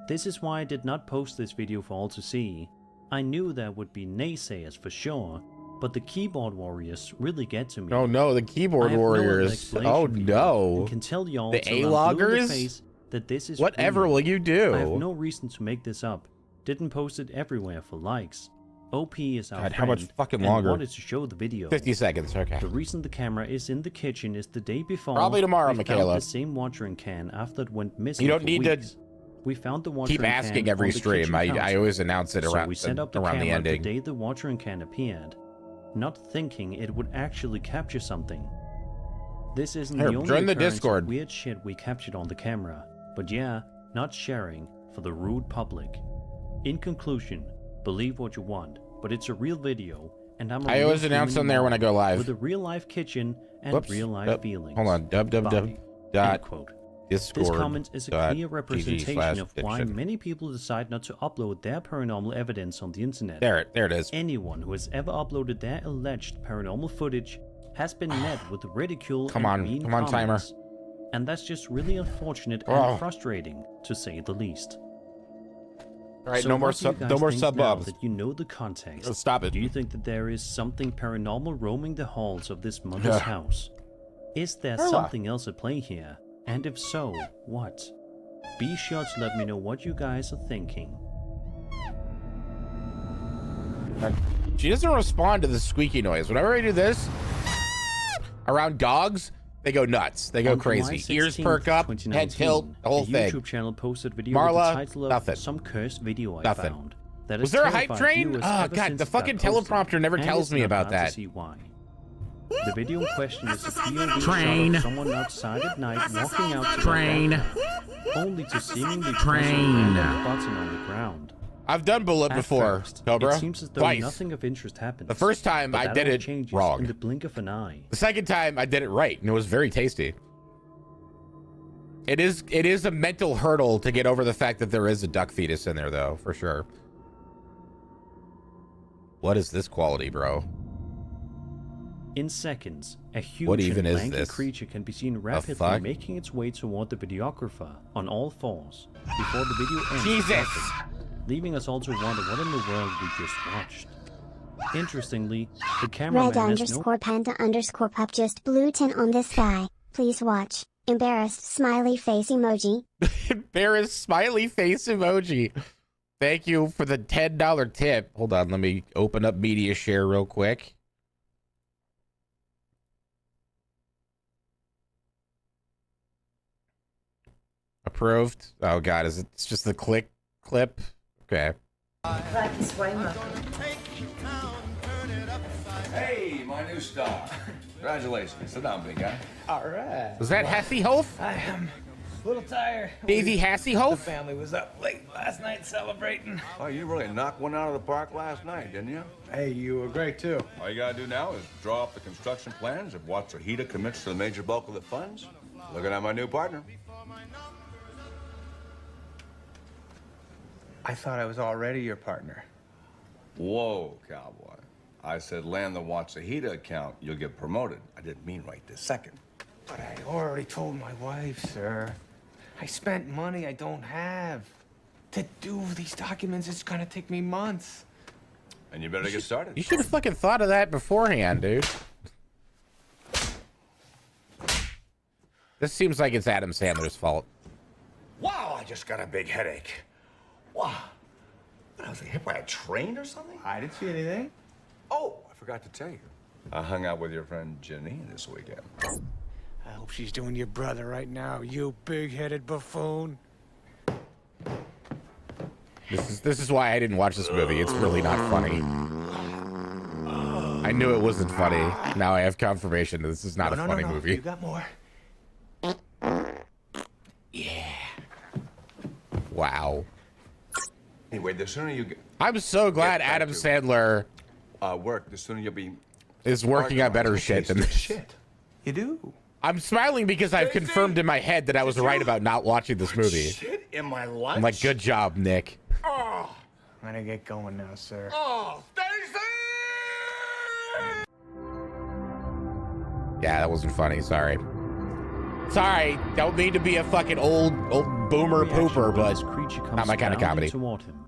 This is why I did not post this video for all to see. I knew there would be naysayers for sure, but the keyboard warriors really get to me. Oh no, the keyboard warriors. Oh no. Can tell y'all the A-loggers? That this is whatever real. will you do? I have no reason to make this up. Didn't post it everywhere for likes. OP is our God, friend how much fucking and longer? wanted to show the video. 50 seconds, okay. The reason the camera is in the kitchen is the day before. Probably tomorrow, we Michaela. found the same watering can after it went missing. You don't for need weeks. to We found the watering keep asking can every on the stream. kitchen I counter. always announce it So around we set up the around the camera ending. the day the watering can appeared, not thinking it would actually capture something. This isn't Here, the only join the occurrence of Discord. weird shit we captured on the camera, but yeah, not sharing for the rude public. In conclusion, believe what you want, but it's a real video, and I'm a I real always announce human on there when I go live. with a real life kitchen and Whoops. real life feelings. Hold on. End Dot quote. Discord. This comment is a clear representation of why Diction. many people decide not to upload their paranormal evidence on the internet. There it is. Anyone who has ever uploaded their alleged paranormal footage has been met with ridicule Come and on, mean come on, timer. comments. And that's just really unfortunate Oh. and frustrating, to say the least. All right, So no more what do you sub, guys no more think sub now bubs. that you know the context? Oh, stop it. Do you think that there is something paranormal roaming the halls of this mother's Ugh. house? Is there Carla. something else at play here? And if so, what? Be sure to let me know what you guys are thinking. She doesn't respond to the squeaky noise. Whenever I do this around dogs, they go nuts. They go On crazy. July Ears 16th, perk up, head 2019, tilt, the whole a thing. YouTube channel posted video Marla, with the title of nothing. some cursed video I Nothing. found. That Was has there a hype terrified train? viewers Oh ever god, since the it got fucking posted, teleprompter never and tells it's me not about hard that. To see why. The video in question is a POV Train. shot of someone outside at night walking out to Train. their bedroom, only to seemingly press a Train. random button on the ground. I've done bullet At before, first, Cobra. It seems as though Twice. nothing of interest happens. The first time but I that did all it changes wrong. in the blink of an eye. The second time I did it right, and it was very tasty. It is a mental hurdle to get over the fact that there is a duck fetus in there, though, for sure. What is this quality, bro? In seconds, a huge What even and is lanky this? creature can be seen rapidly fuck? making its way toward the videographer on all fours before the video ends. Jesus! abruptly, leaving us all to wonder what in the world we just watched. Interestingly, the cameraman has no Red_panda_pup just blew 10 on this guy. Please watch. Embarrassed smiley face emoji. Embarrassed smiley face emoji. Thank you for the $10 tip. Hold on, let me open up media share real quick. Approved. Oh god, it's just the clip? Okay. Hey, my new star. Congratulations. Sit down, big guy. All right. Was that Hassyhof? I am a little tired. Davey The Hassyhof? family was up late last night celebrating. Oh, you really knocked one out of the park last night, didn't you? Hey, you were great too. All you gotta do now is draw up the construction plans. If Watsuhita commits to the major bulk of the funds, looking at my new partner. I thought I was already your partner. Whoa, cowboy. I said land the Watsuhita account, you'll get promoted. I didn't mean right this second. But I already told my wife, sir. I spent money I don't have. To do these documents, it's gonna take me months. And you better get started. You should have fucking thought of that beforehand, dude. This seems like it's Adam Sandler's fault. Wow, I just got a big headache. Wow. I was hit by a train or something? I didn't see anything. Oh, I forgot to tell you. I hung out with your friend Jenny this weekend. I hope she's doing your brother right now, you big-headed buffoon. This is why I didn't watch this movie. It's really not funny. I knew it wasn't funny. Now I have confirmation that this is not a funny movie. You got more. Yeah. Wow. Anyway, the sooner you get I'm so glad Adam Sandler work, the sooner you'll be is working on better shit than this. Shit. You do? I'm smiling because I've confirmed in my head that I was right about not watching this movie. Shit in my lunch. I'm like, good job, Nick. Oh, I'm gonna get going now, sir. oh, Stacy! Yeah, that wasn't funny. Sorry. Sorry, don't mean to be a fucking old boomer pooper, but not my kind of comedy. Toward him,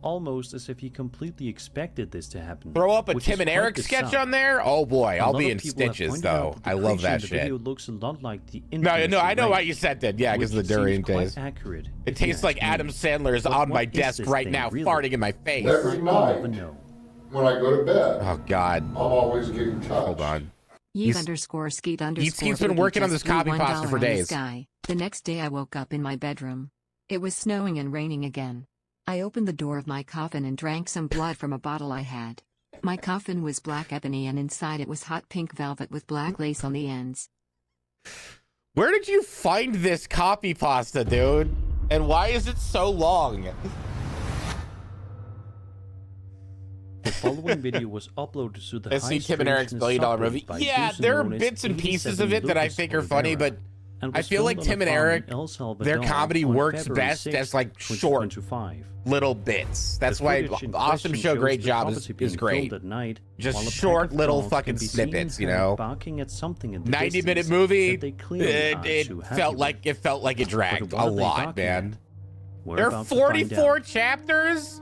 almost as if he completely expected this to happen. Throw up a Tim and Eric sketch on there? Oh boy, I'll be in stitches though. I love that shit. Video looks a lot like the no, I know why you said that. Yeah, because of the durian taste. Accurate. It tastes like Adam Sandler is on my desk right now, farting in my face. Every night when I go to bed. Oh God. I'm always getting touched. Hold on. He's been working on this copy pasta for days. The next day I woke up in my bedroom. It was snowing and raining again. I opened the door of my coffin and drank some blood from a bottle I had. My coffin was black ebony and inside it was hot pink velvet with black lace on the ends. Where did you find this copy pasta, dude? And why is it so long? The following video was uploaded to the I see Tim and Eric's $1 billion movie. Yeah, there are bits and pieces of it that I think are funny, but I feel like Tim and Eric, their comedy works best as like short little bits. That's why Awesome Show Great Job is great. Just short little fucking snippets, you know. 90-minute movie. It felt like it dragged a lot, man. There are 44 chapters.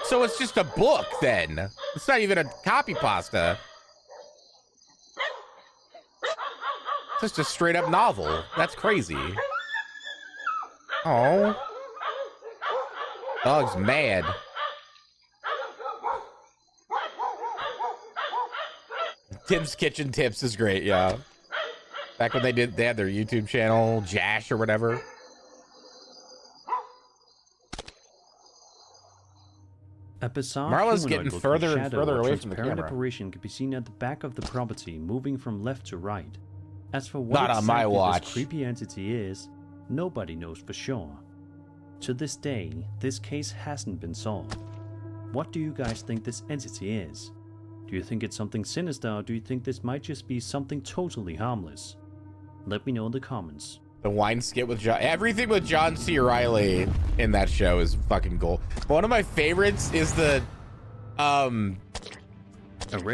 So it's just a book then. It's not even a copy pasta. It's just a straight up novel. That's crazy. Oh. Dog's mad. Tim's Kitchen Tips is great, yeah. Back when they had their YouTube channel, Jash or whatever. A bizarre Marla's getting further and further away from the camera. Apparition can be seen at the back of the property, moving from left to right. As for what not on my watch. This creepy entity is, nobody knows for sure. To this day, this case hasn't been solved. What do you guys think this entity is? Do you think it's something sinister, or do you think this might just be something totally harmless? Let me know in the comments. The wine skit with John, everything with John C. Reilly in that show is fucking gold. One of my favorites is the,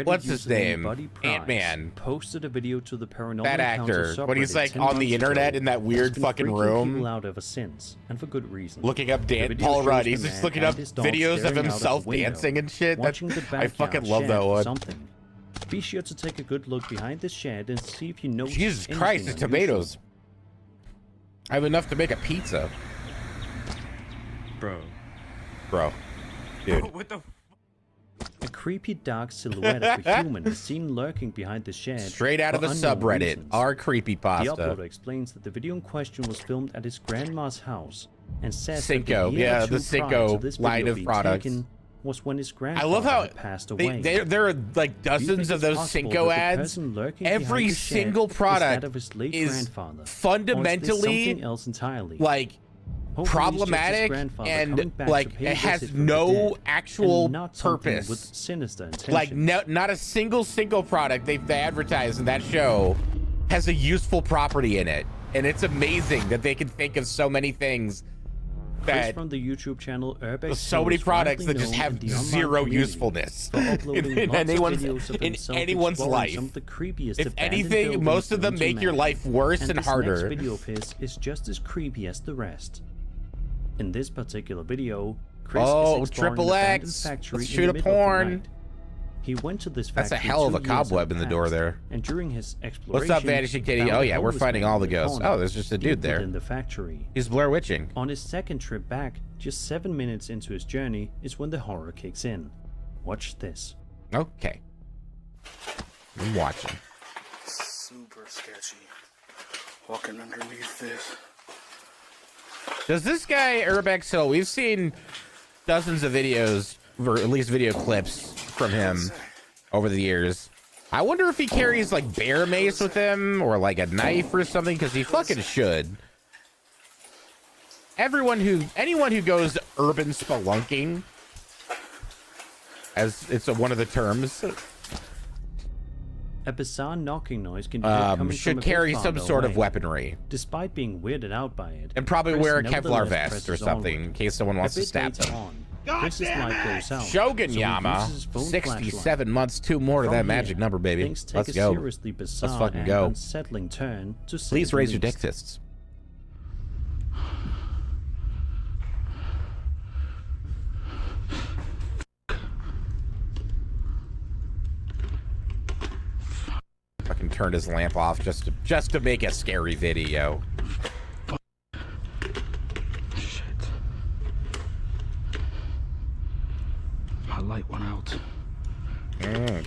what's his name? Ant-Man. Posted a video to the paranormal that actor when he's like on the internet in that weird fucking room. Out ever since, and for good reason. Looking up Paul Rudd. He's just looking up videos of himself dancing and shit. I fucking love that one. Be sure to take a good look behind this shed and see if you notice. Jesus Christ, the tomatoes. I have enough to make a pizza. Bro. Dude. What the? A creepy dark silhouette of a human is seen lurking behind the shed. Straight out of the subreddit, our creepypasta. The uploader explains that the video in question was filmed at his grandma's house and says Cinco, yeah, the Cinco line of products. Was when his grandfather passed away. There are like dozens of those Cinco ads. Every single product is fundamentally like problematic and like it has no actual purpose. Like not a single Cinco product they advertise in that show has a useful property in it, and it's amazing that they can think of so many things. From the YouTube channel Urbex, so many products that just have zero usefulness in anyone's life. If anything, most of them make your life worse and harder. This next video of his is just as creepy as the rest. In this particular video, Chris is exploring an abandoned factory let's shoot a porn. He went to this factory. That's a hell of a 2 years cobweb in the door there. And during his exploration, what's up, Vanishing Kitty? Oh yeah, we're finding all the ghosts. Oh, there's just a dude there. In the factory. He's Blair Witching. On his second trip back, just 7 minutes into his journey, is when the horror kicks in. Watch this. Okay. I'm watching. Super sketchy. Walking underneath this. Does this guy Urbex Hill? We've seen dozens of videos, or at least video clips from him over the years. I wonder if he carries like bear mace with him or like a knife or something, because he fucking should. Anyone who goes urban spelunking, as it's one of the terms. A bizarre knocking noise can be heard coming should from a carry bit some farther sort of away. weaponry. Despite being weirded out by it, And probably Chris wear a Kevlar nevertheless vest or presses something onward. in case someone wants A to bit stab later him. on, Chris's light goes out. Shogun so he Yama, uses his phone 67 flashlight. months, 2 more to From that here, magic number, baby. Things take Let's a go. seriously bizarre Let's fucking and go. unsettling turn to say Please the raise your dick least. fists. Fucking turned his lamp off just to make a scary video. Shit. My light went out.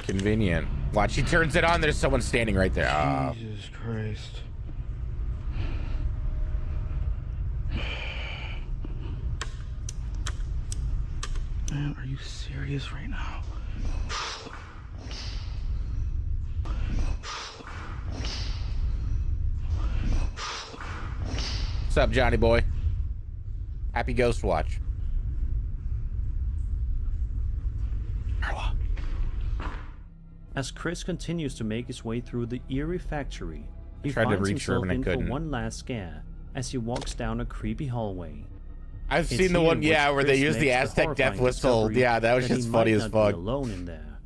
Convenient. Watch, he turns it on. There's someone standing right there. Oh. Jesus Christ. Man, are you serious right now? What's up, Johnny boy? Happy Ghost Watch. As Chris continues to make his way through the eerie factory, he Tried to finds reach her, himself but I in for couldn't. one last scare as he walks down a creepy hallway. I've It's seen the here one, yeah, which where they Chris use the makes Aztec horrifying death whistle. discovery Yeah, that was he just might funny as not be fuck. alone in there.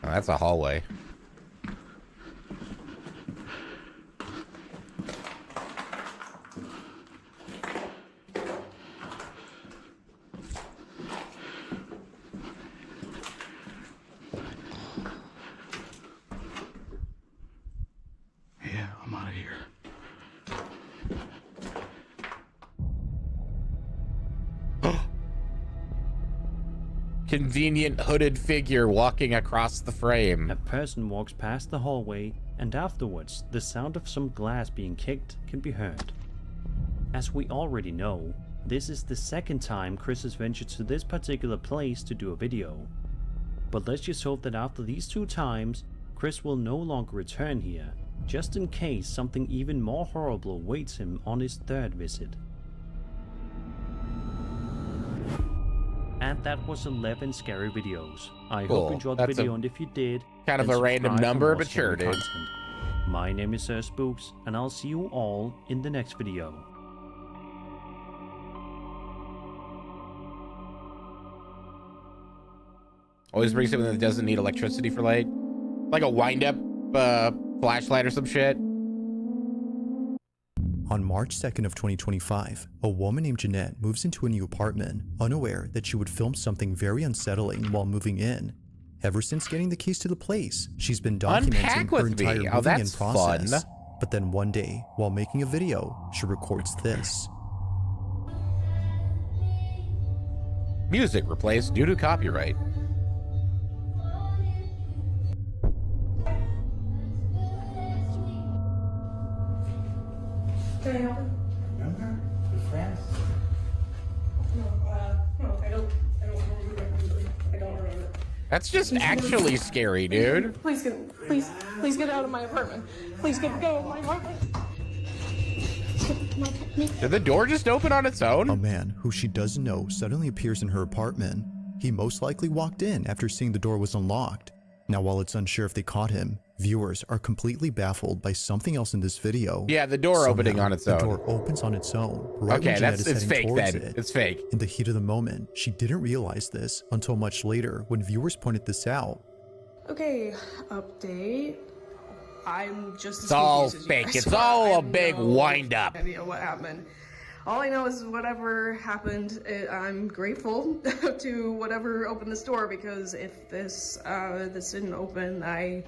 Oh, that's a hallway. Yeah, I'm out of here. Convenient hooded figure walking across the frame. A person walks past the hallway, and afterwards, the sound of some glass being kicked can be heard. As we already know, this is the second time Chris has ventured to this particular place to do a video. But let's just hope that after these 2 times, Chris will no longer return here, just in case something even more horrible awaits him on his 3rd visit. And that was 11 scary videos. I hope Cool. you enjoyed the That's video, a- and if you did, kind of then a random subscribe for number, more but sure, scary dude. content. My name is Sir Spooks, and I'll see you all in the next video. Always bring something that doesn't need electricity for light. Like a wind-up flashlight or some shit. On March 2nd of 2025, a woman named Jeanette moves into a new apartment, unaware that she would film something very unsettling while moving in. Ever since getting the keys to the place, she's been documenting Unpack her with entire me. moving Oh, in that's process. fun. But then one day, while making a video, she records this. Music replaced due to copyright. Can I help you? Remember? We're friends. No, I don't remember. That's just actually scary, dude. Please get out of my apartment. Please get out of my apartment. Did the door just open on its own? A man who she doesn't know suddenly appears in her apartment. He most likely walked in after seeing the door was unlocked. Now, while it's unsure if they caught him, viewers are completely baffled by something else in this video. Yeah, the door opening on its own. The door opens on its own. Right Okay, when Jeanette it's is heading fake towards then. it. It's fake. In the heat of the moment, she didn't realize this until much later when viewers pointed this out. Okay, update. I'm just. It's all fake. It's all a big wind-up. Idea what happened. All I know is whatever happened, I'm grateful to whatever opened this door, because if this didn't open, I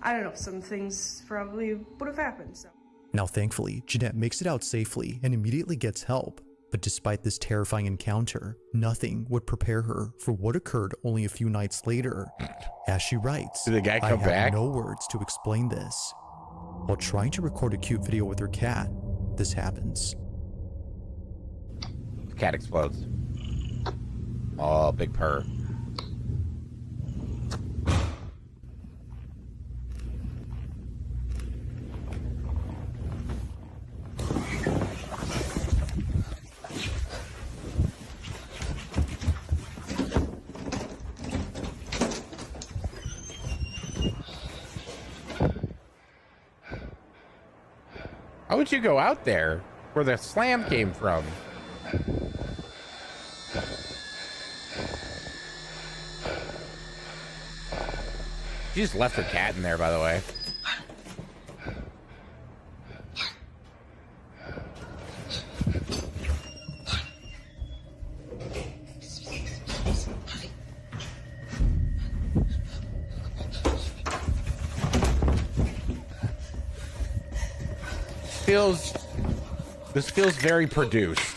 don't know, some things probably would have happened. So. Now, thankfully, Jeanette makes it out safely and immediately gets help. But despite this terrifying encounter, nothing would prepare her for what occurred only a few nights later. As she writes, Did the guy come I back? have no words to explain this. While trying to record a cute video with her cat, this happens. The cat explodes. Oh, big purr. would you go out there where the slam came from? She just left her cat in there, by the way. This feels very produced.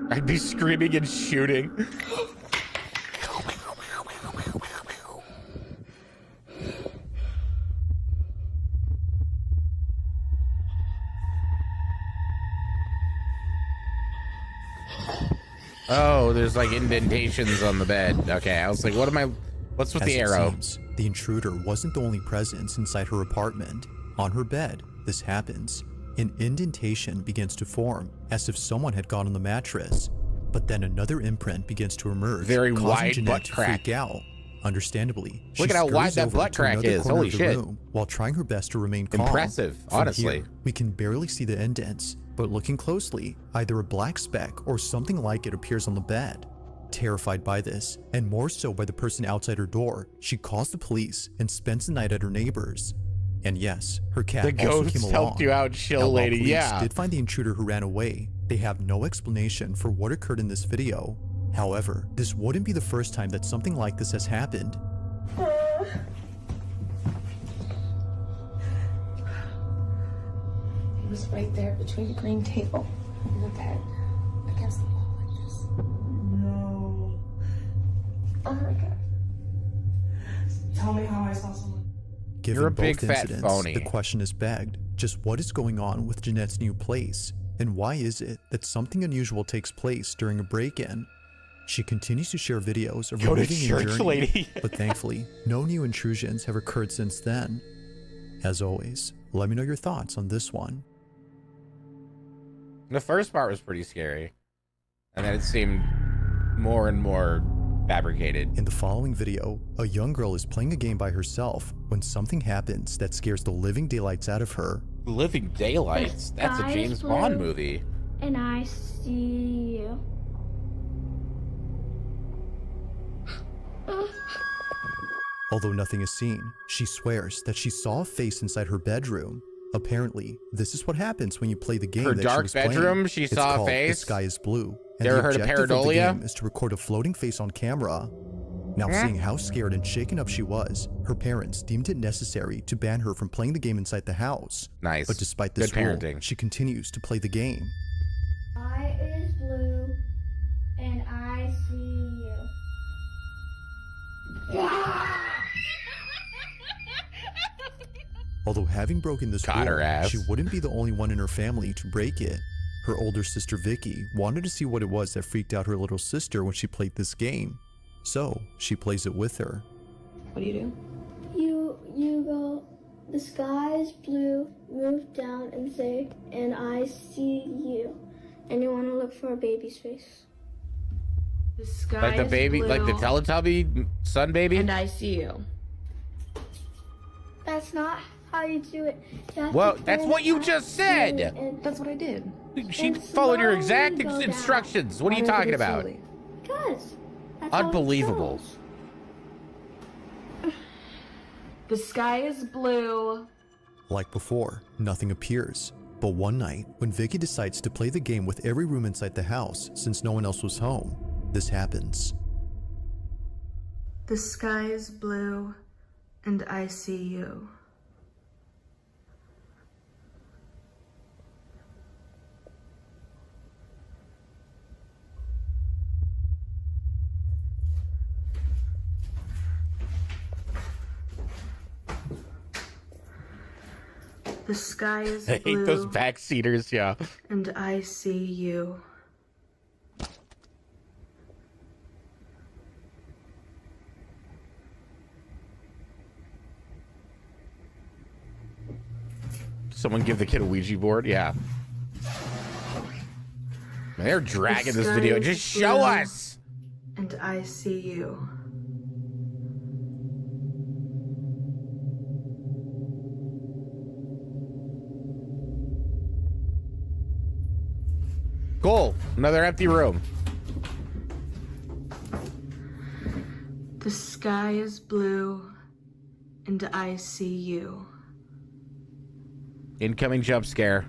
I'd be screaming and shooting. Oh, there's like indentations on the bed. Okay, I was like, what's with the arrow? Seems, the intruder wasn't the only presence inside her apartment. On her bed, this happens. An indentation begins to form, as if someone had gone on the mattress. But then another imprint begins to emerge, very causing wide Jeanette butt to crack. freak out. Understandably, Look at how wide that butt crack is. Holy shit! While trying her best to remain calm. Impressive, honestly. Here, we can barely see the indents, but looking closely, either a black speck or something like it appears on the bed. Terrified by this, and more so by the person outside her door, she calls the police and spends the night at her neighbor's. And yes, her cat the also ghost came along. helped you out, chill lady. Police Yeah. did find the intruder who ran away. They have no explanation for what occurred in this video. However, this wouldn't be the first time that something like this has happened. It was right there between the green table and the bed, against the wall like this. No. Oh my god. Tell me how I saw someone. Given You're a both big fat incidents, phony. the question is begged, just what is going on with Jeanette's new place? And why is it that something unusual takes place during a break-in? She continues to share videos of her living in church, journey, lady. but thankfully, no new intrusions have occurred since then. As always, let me know your thoughts on this one. The first part was pretty scary, and then it seemed more and more fabricated. In the following video, a young girl is playing a game by herself when something happens that scares the living daylights out of her. Living Daylights? That's a James Bond movie. And I see you. Although nothing is seen, she swears that she saw a face inside her bedroom. Apparently, this is what happens when you play the game Her that dark she was playing. bedroom, she It's saw a called face? The Sky is Blue. And You ever the heard of objective the pareidolia? game is to record a floating face on camera. Now, Yeah. seeing how scared and shaken up she was, her parents deemed it necessary to ban her from playing the game inside the house. Nice. But despite this Good rule, parenting. she continues to play the game. Sky is blue, and I see you. Although having broken this Got her rule, ass. she wouldn't be the only one in her family to break it. Her older sister Vicky wanted to see what it was that freaked out her little sister when she played this game. So, she plays it with her. What do? You go, the sky is blue, move down and say, and I see you. And you want to look for a baby's face. The sky Like the is baby, blue, like the Teletubby sun baby? and I see you. That's not how you do it. You have Well, to that's turn what you up just blue said. and- That's what I did. She And followed your slowly exact go down. instructions. What are you Why did I talking do it about? slowly? Because that's how it Unbelievable. goes. The sky is blue. Like before, nothing appears. But one night, when Vicky decides to play the game with every room inside the house since no one else was home, this happens. The sky is blue, and I see you. The sky is I blue, hate those backseaters, yeah. and I see you. Someone give the kid a Ouija board. Yeah. Man, they're dragging this video. Just show us. And I see you. Cool. Another empty room. The sky is blue, and I see you. Incoming jump scare.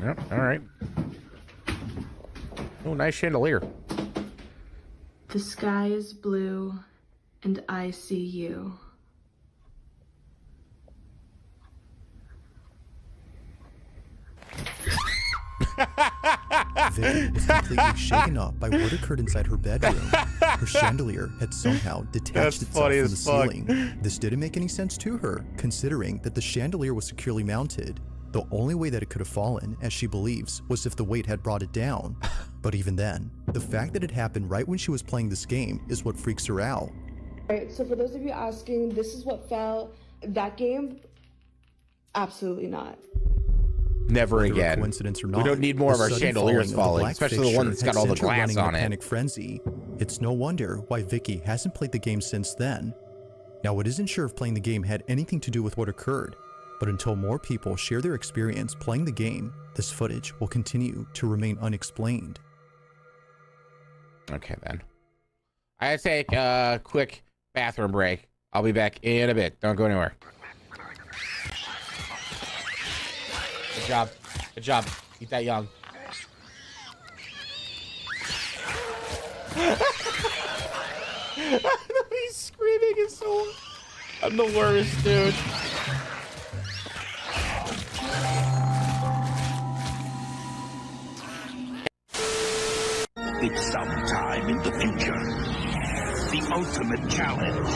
Yep, all right. Oh, nice chandelier. The sky is blue, and I see you. Vicky was completely shaken up by what occurred inside her bedroom. Her chandelier had somehow detached itself from the ceiling. This didn't make any sense to her, considering that the chandelier was securely mounted. The only way that it could have fallen, as she believes, was if the weight had brought it down. But even then, the fact that it happened right when she was playing this game is what freaks her out. Alright, so for those of you asking, this is what fell. That game? Absolutely not. Never Whether again. Coincidence or not, we don't need more of our chandeliers falling, especially the one that's got all the glass on it. Panic frenzy. It's no wonder why Vicky hasn't played the game since then. Now, it isn't sure if playing the game had anything to do with what occurred, but until more people share their experience playing the game, this footage will continue to remain unexplained. Okay, then. I take a quick bathroom break. I'll be back in a bit. Don't go anywhere. Good job. Good job. Eat that young. He's screaming. It's so... I'm the worst, dude. It's sometime in the future. The ultimate challenge.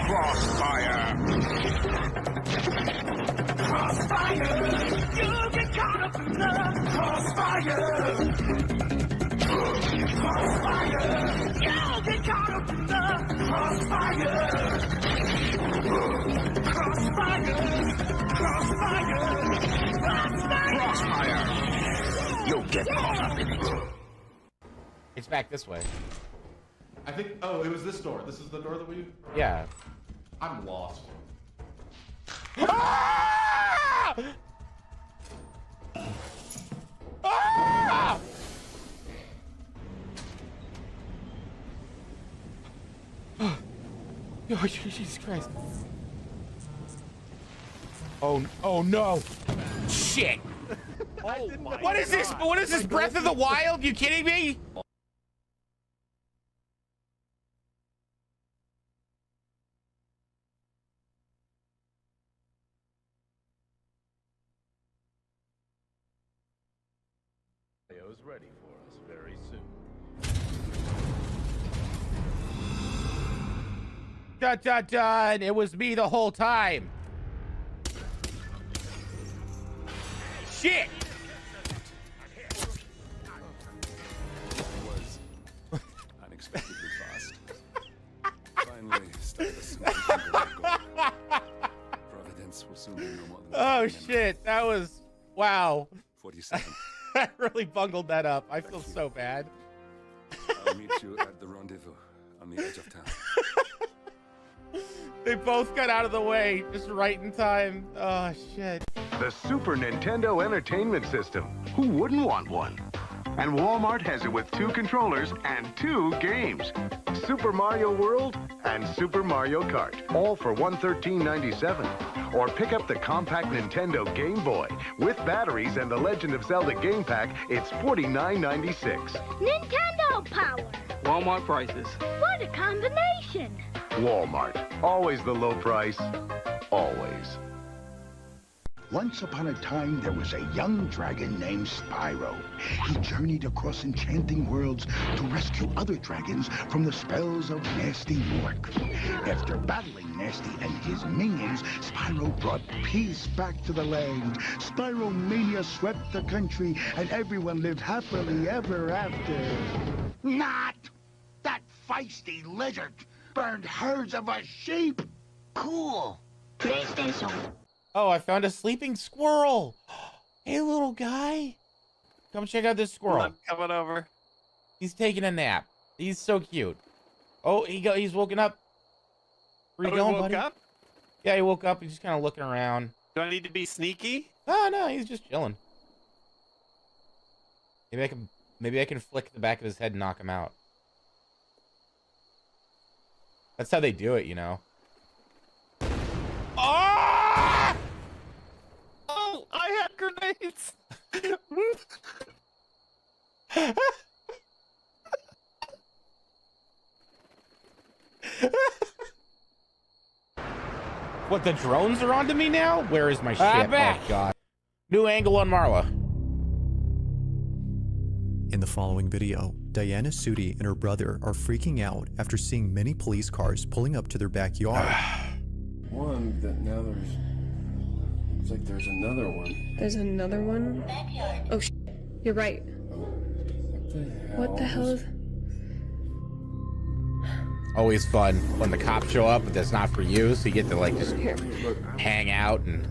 Crossfire. Crossfire! You get caught up in the crossfire! Crossfire! You get caught up in the crossfire! Crossfire! Crossfire! Crossfire! You'll get caught up in it. It's back this way. I think, oh, it was this door. This is the door that we... Yeah. I'm lost. Ah! Ah! Oh, Jesus Christ. Oh no. Shit. What is this? What is this? Breath of the Wild? You kidding me? Is ready for us very soon. Dun dun dun! It was me the whole time. Shit! Was unexpectedly fast. Finally, started a simple Providence will soon be no more than Oh shit! That was wow. 47. I really bungled that up. I feel so bad. I'll meet you at the rendezvous on the edge of town. They both got out of the way just right in time. Oh shit. The Super Nintendo Entertainment System. Who wouldn't want one? And Walmart has it with 2 controllers and 2 games. Super Mario World and Super Mario Kart, all for $113.97. Or pick up the compact Nintendo Game Boy. With batteries and the Legend of Zelda Game Pack, it's $49.96. Nintendo power! Walmart prices. What a combination! Walmart, always the low price, always. Once upon a time, there was a young dragon named Spyro. He journeyed across enchanting worlds to rescue other dragons from the spells of Nasty Mork. After battling Nasty and his minions, Spyro brought peace back to the land. Spyro mania swept the country, and everyone lived happily ever after. Not! That feisty lizard burned herds of a sheep. Cool. PlayStation. Oh, I found a sleeping squirrel. Hey, little guy. Come check out this squirrel. I'm coming over. He's taking a nap. He's so cute. Oh, he's woken up. Where you going, buddy? Up? Yeah, he woke up. He's just kind of looking around. Do I need to be sneaky? Oh, no, he's just chilling. Maybe I can flick the back of his head and knock him out. That's how they do it, you know. Oh! Oh, I had grenades. What, the drones are onto me now? Where is my shit? Back. Oh, God. New angle on Marla. In the following video, Diana Sudi and her brother are freaking out after seeing many police cars pulling up to their backyard. One that now it's like there's another one. There's another one? Oh, you're right. What the hell is... Always fun when the cops show up, but that's not for you, so you get to like just hang out and...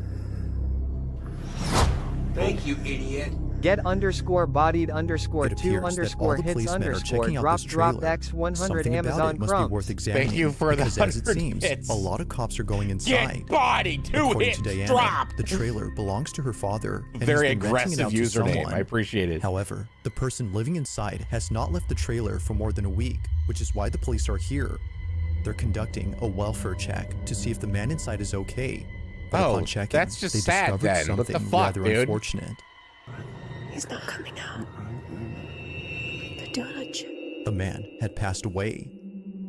Thank you, idiot. Get _bodied _2 _hits _ X 100 Amazon crumbs. Thank you for the 100 as it seems, hits. a lot of cops are going inside. Get bodied, 2 According hits, to Diana, drop. the trailer belongs to her father. And Very he's been renting it aggressive out to username. someone. I appreciate it. However, the person living inside has not left the trailer for more than a week, which is why the police are here. They're conducting a welfare check to see if the man inside is okay. But upon checking, that's just they sad discovered then. What something the fuck, rather dude? unfortunate. He's not coming out. They're doing a check. The man had passed away.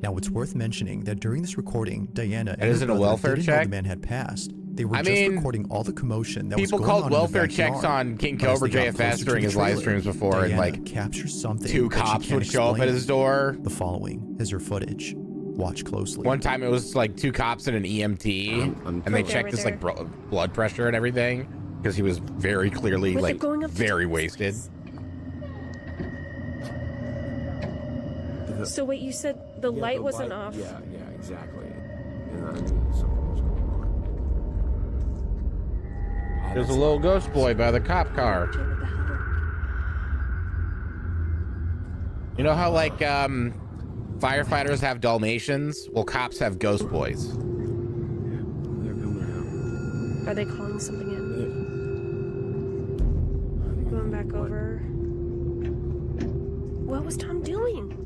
Now it's worth mentioning that during this recording, Diana and Isn't her a brother welfare didn't know check? the man had passed. They were I just mean, recording all the commotion that was People going on called in the welfare checks backyard. on King But as Cobra they got JFS closer to during the his live trailer, streams before, and Diana like captures something 2 that she cops can't would show up at explain. his door. The following is her footage. Watch closely. One time it was like 2 cops and an EMT, and they checked his like blood pressure and everything because he was very clearly Wait, they're like going up the very wasted. So wait, you said the light wasn't off? Yeah, exactly. And I knew something was going on. There's a little ghost boy by the cop car. You know how like firefighters have Dalmatians? Well, cops have ghost boys. Are they calling something in? Going back over. What was Tom doing?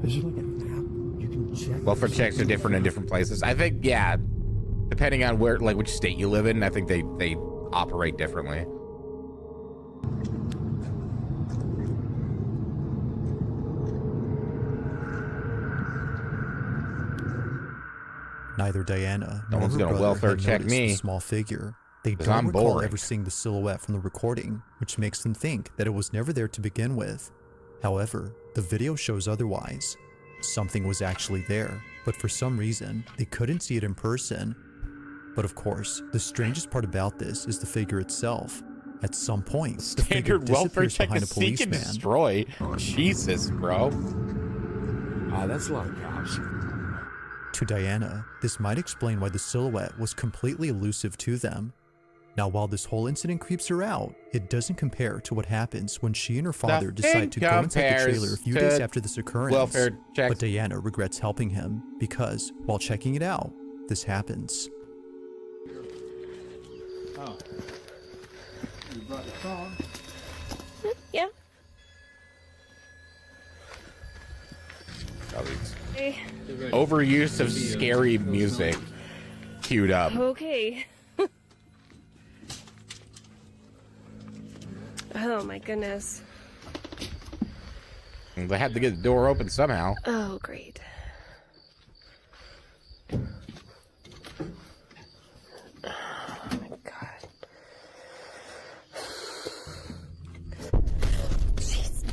Is there like an app you can check? Welfare checks are different in different places. I think, yeah, depending on where, like which state you live in, I think they operate differently. Neither Diana No nor one's her gonna brother welfare had check noticed me. the small figure. They 'Cause don't I'm recall boring. ever seeing the silhouette from the recording, which makes them think that it was never there to begin with. However, the video shows otherwise. Something was actually there, but for some reason, they couldn't see it in person. But of course, the strangest part about this is the figure itself. At some point, the figure Standard welfare disappears check behind a is seek and policeman. destroy. Jesus, bro. That's a lot of cops. To Diana, this might explain why the silhouette was completely elusive to them. Now, while this whole incident creeps her out, it doesn't compare to what happens when she and her father decide to go inside the trailer a few days after this occurrence. Welfare checks. But Diana regrets helping him because, while checking it out, this happens. Oh. You brought the phone? Yeah. Hey. Overuse of scary music queued up. Okay. Oh my goodness. They had to get the door open somehow. Oh, great. Oh my god. Jeez.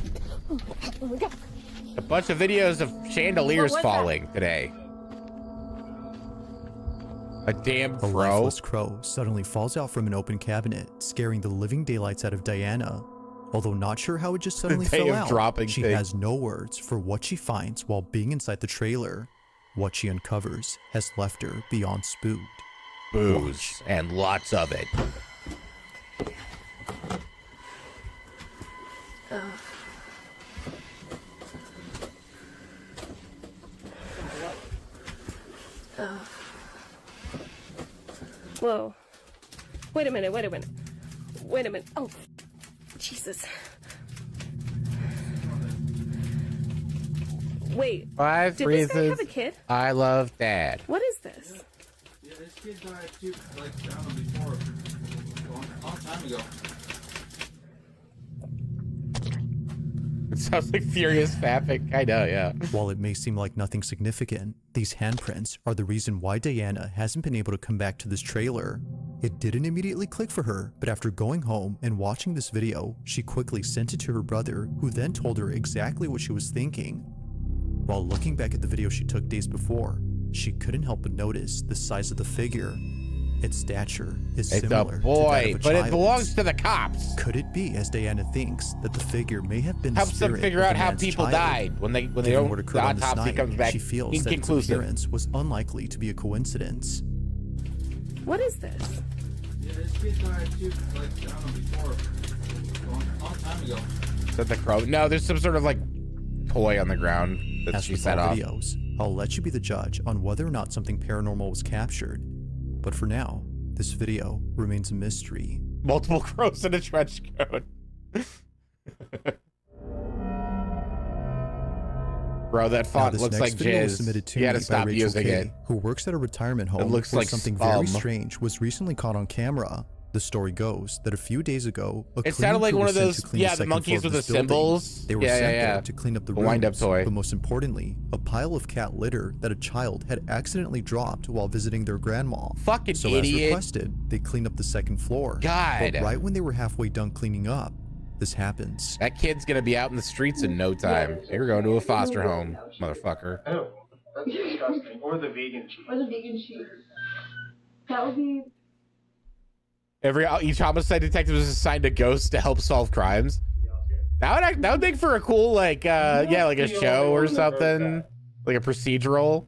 Oh my god. A bunch of videos of chandeliers What was falling today. A damn A crow. lifeless crow suddenly falls out from an open cabinet, scaring the living daylights out of Diana. Although not sure how it just suddenly day fell of out, dropping she things. has no words for what she finds while being inside the trailer. What she uncovers has left her beyond spooked. Booze and lots of it. Whoa. Wait a minute. Oh, Jesus. Wait. 5 did reasons this guy have a kid? I love Dad. What is this? Yeah, this kid died too, like, I don't know, before, a long time ago. It sounds like furious fapping. I know, yeah. While it may seem like nothing significant, these handprints are the reason why Diana hasn't been able to come back to this trailer. It didn't immediately click for her, but after going home and watching this video, she quickly sent it to her brother, who then told her exactly what she was thinking. While looking back at the video she took days before, she couldn't help but notice the size of the figure. Its stature is It's similar a boy, to that of a but it child's. belongs to the cops. Could it be, as Diana thinks, that the figure may have been the Helps them spirit figure of out the how man's people child? died when they Given don't. what The occurred on this autopsy night, comes back she feels that its inconclusive. appearance was unlikely to be a coincidence. What is this? Yeah, this kid died too, like, I don't know, before, a long time ago. Is that the crow? No, there's some sort of like toy on the ground that As she with set all off. videos, I'll let you be the judge on whether or not something paranormal was captured. But for now, this video remains a mystery. Multiple crows in a trench coat. Bro, that Now, font this looks next like video was jizz. submitted to You me gotta by stop Rachel using K, it. who works at a retirement home It looks where like something spum. very strange was recently caught on camera. The story goes that a few days ago, a It sounded cleaning like crew one was of sent those, to clean yeah, the second monkeys floor of with the this building. symbols. They were Yeah, sent yeah, there yeah. to clean up the The wind-up rooms, toy. but most importantly, a pile of cat litter that a child had accidentally dropped while visiting their grandma. Fucking so idiot. as requested, they cleaned up the second floor. God. But right when they were halfway done cleaning up, this happens. That kid's gonna be out in the streets in no time. You're going to a foster home, motherfucker. Oh, that's disgusting. Or the vegan cheese. Or the vegan cheese. That would be. Each homicide detective is assigned a ghost to help solve crimes. That would make for a cool like like a show or something, like a procedural.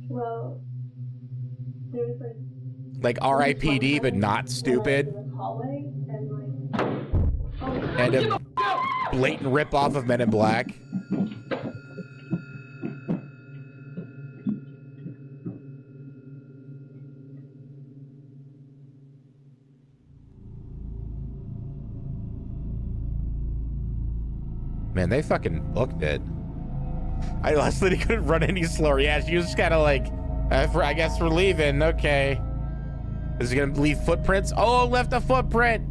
Well, there's Like R.I.P.D. but not stupid, hallway and and a blatant rip off of Men in Black. Man, they fucking booked it. Leslie couldn't run any slower. Yeah, she was kind of like, I guess we're leaving. Okay. Is he gonna leave footprints? Oh, left a footprint.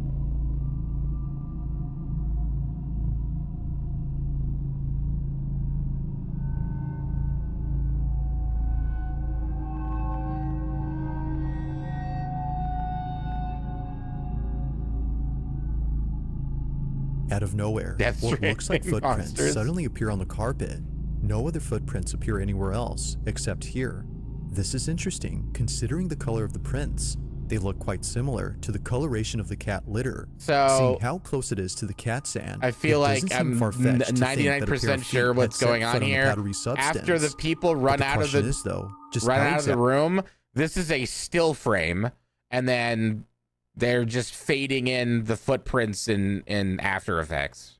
Out of nowhere, Death what looks like Stranding footprints monsters. suddenly appear on the carpet. No other footprints appear anywhere else, except here. This is interesting, considering the color of the prints. They look quite similar to the coloration of the cat litter. So, seeing how close it is to the cat sand, I feel it like doesn't seem I'm far-fetched to think that a pair of 99% feet sure had what's set going foot on the here. powdery substance. After the people But run the out of question the is, though, just run how out of the exactly- room, this is a still frame, and then they're just fading in the footprints in After Effects.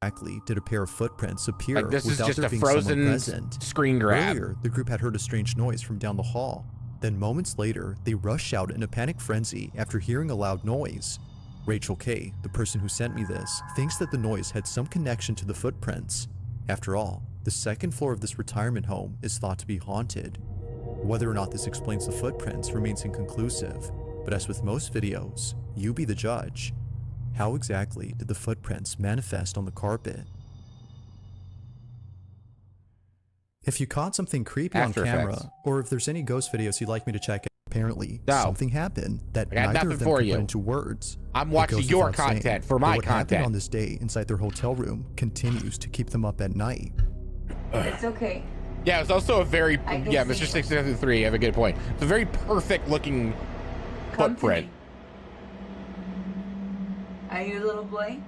Exactly did a pair of footprints appear Like, this is without just there a being someone frozen present? screen grab. Earlier, the group had heard a strange noise from down the hall. Then moments later, they rush out in a panic frenzy after hearing a loud noise. Rachel K, the person who sent me this, thinks that the noise had some connection to the footprints. After all, the second floor of this retirement home is thought to be haunted. Whether or not this explains the footprints remains inconclusive, but as with most videos, you be the judge. How exactly did the footprints manifest on the carpet? If you caught something creepy After on camera, Effects. or if there's any ghost videos you'd like me to check out, apparently No. something happened that I got neither nothing of them for could you. put into words. I'm It watching goes your without saying, content for but my what happened content. on this day inside their hotel room continues to keep them up at night. It's okay. Yeah, it's also a very I can yeah, see Mr. it. 673, you have a good point. It's a very perfect looking Come to footprint. me. Are you a little boy?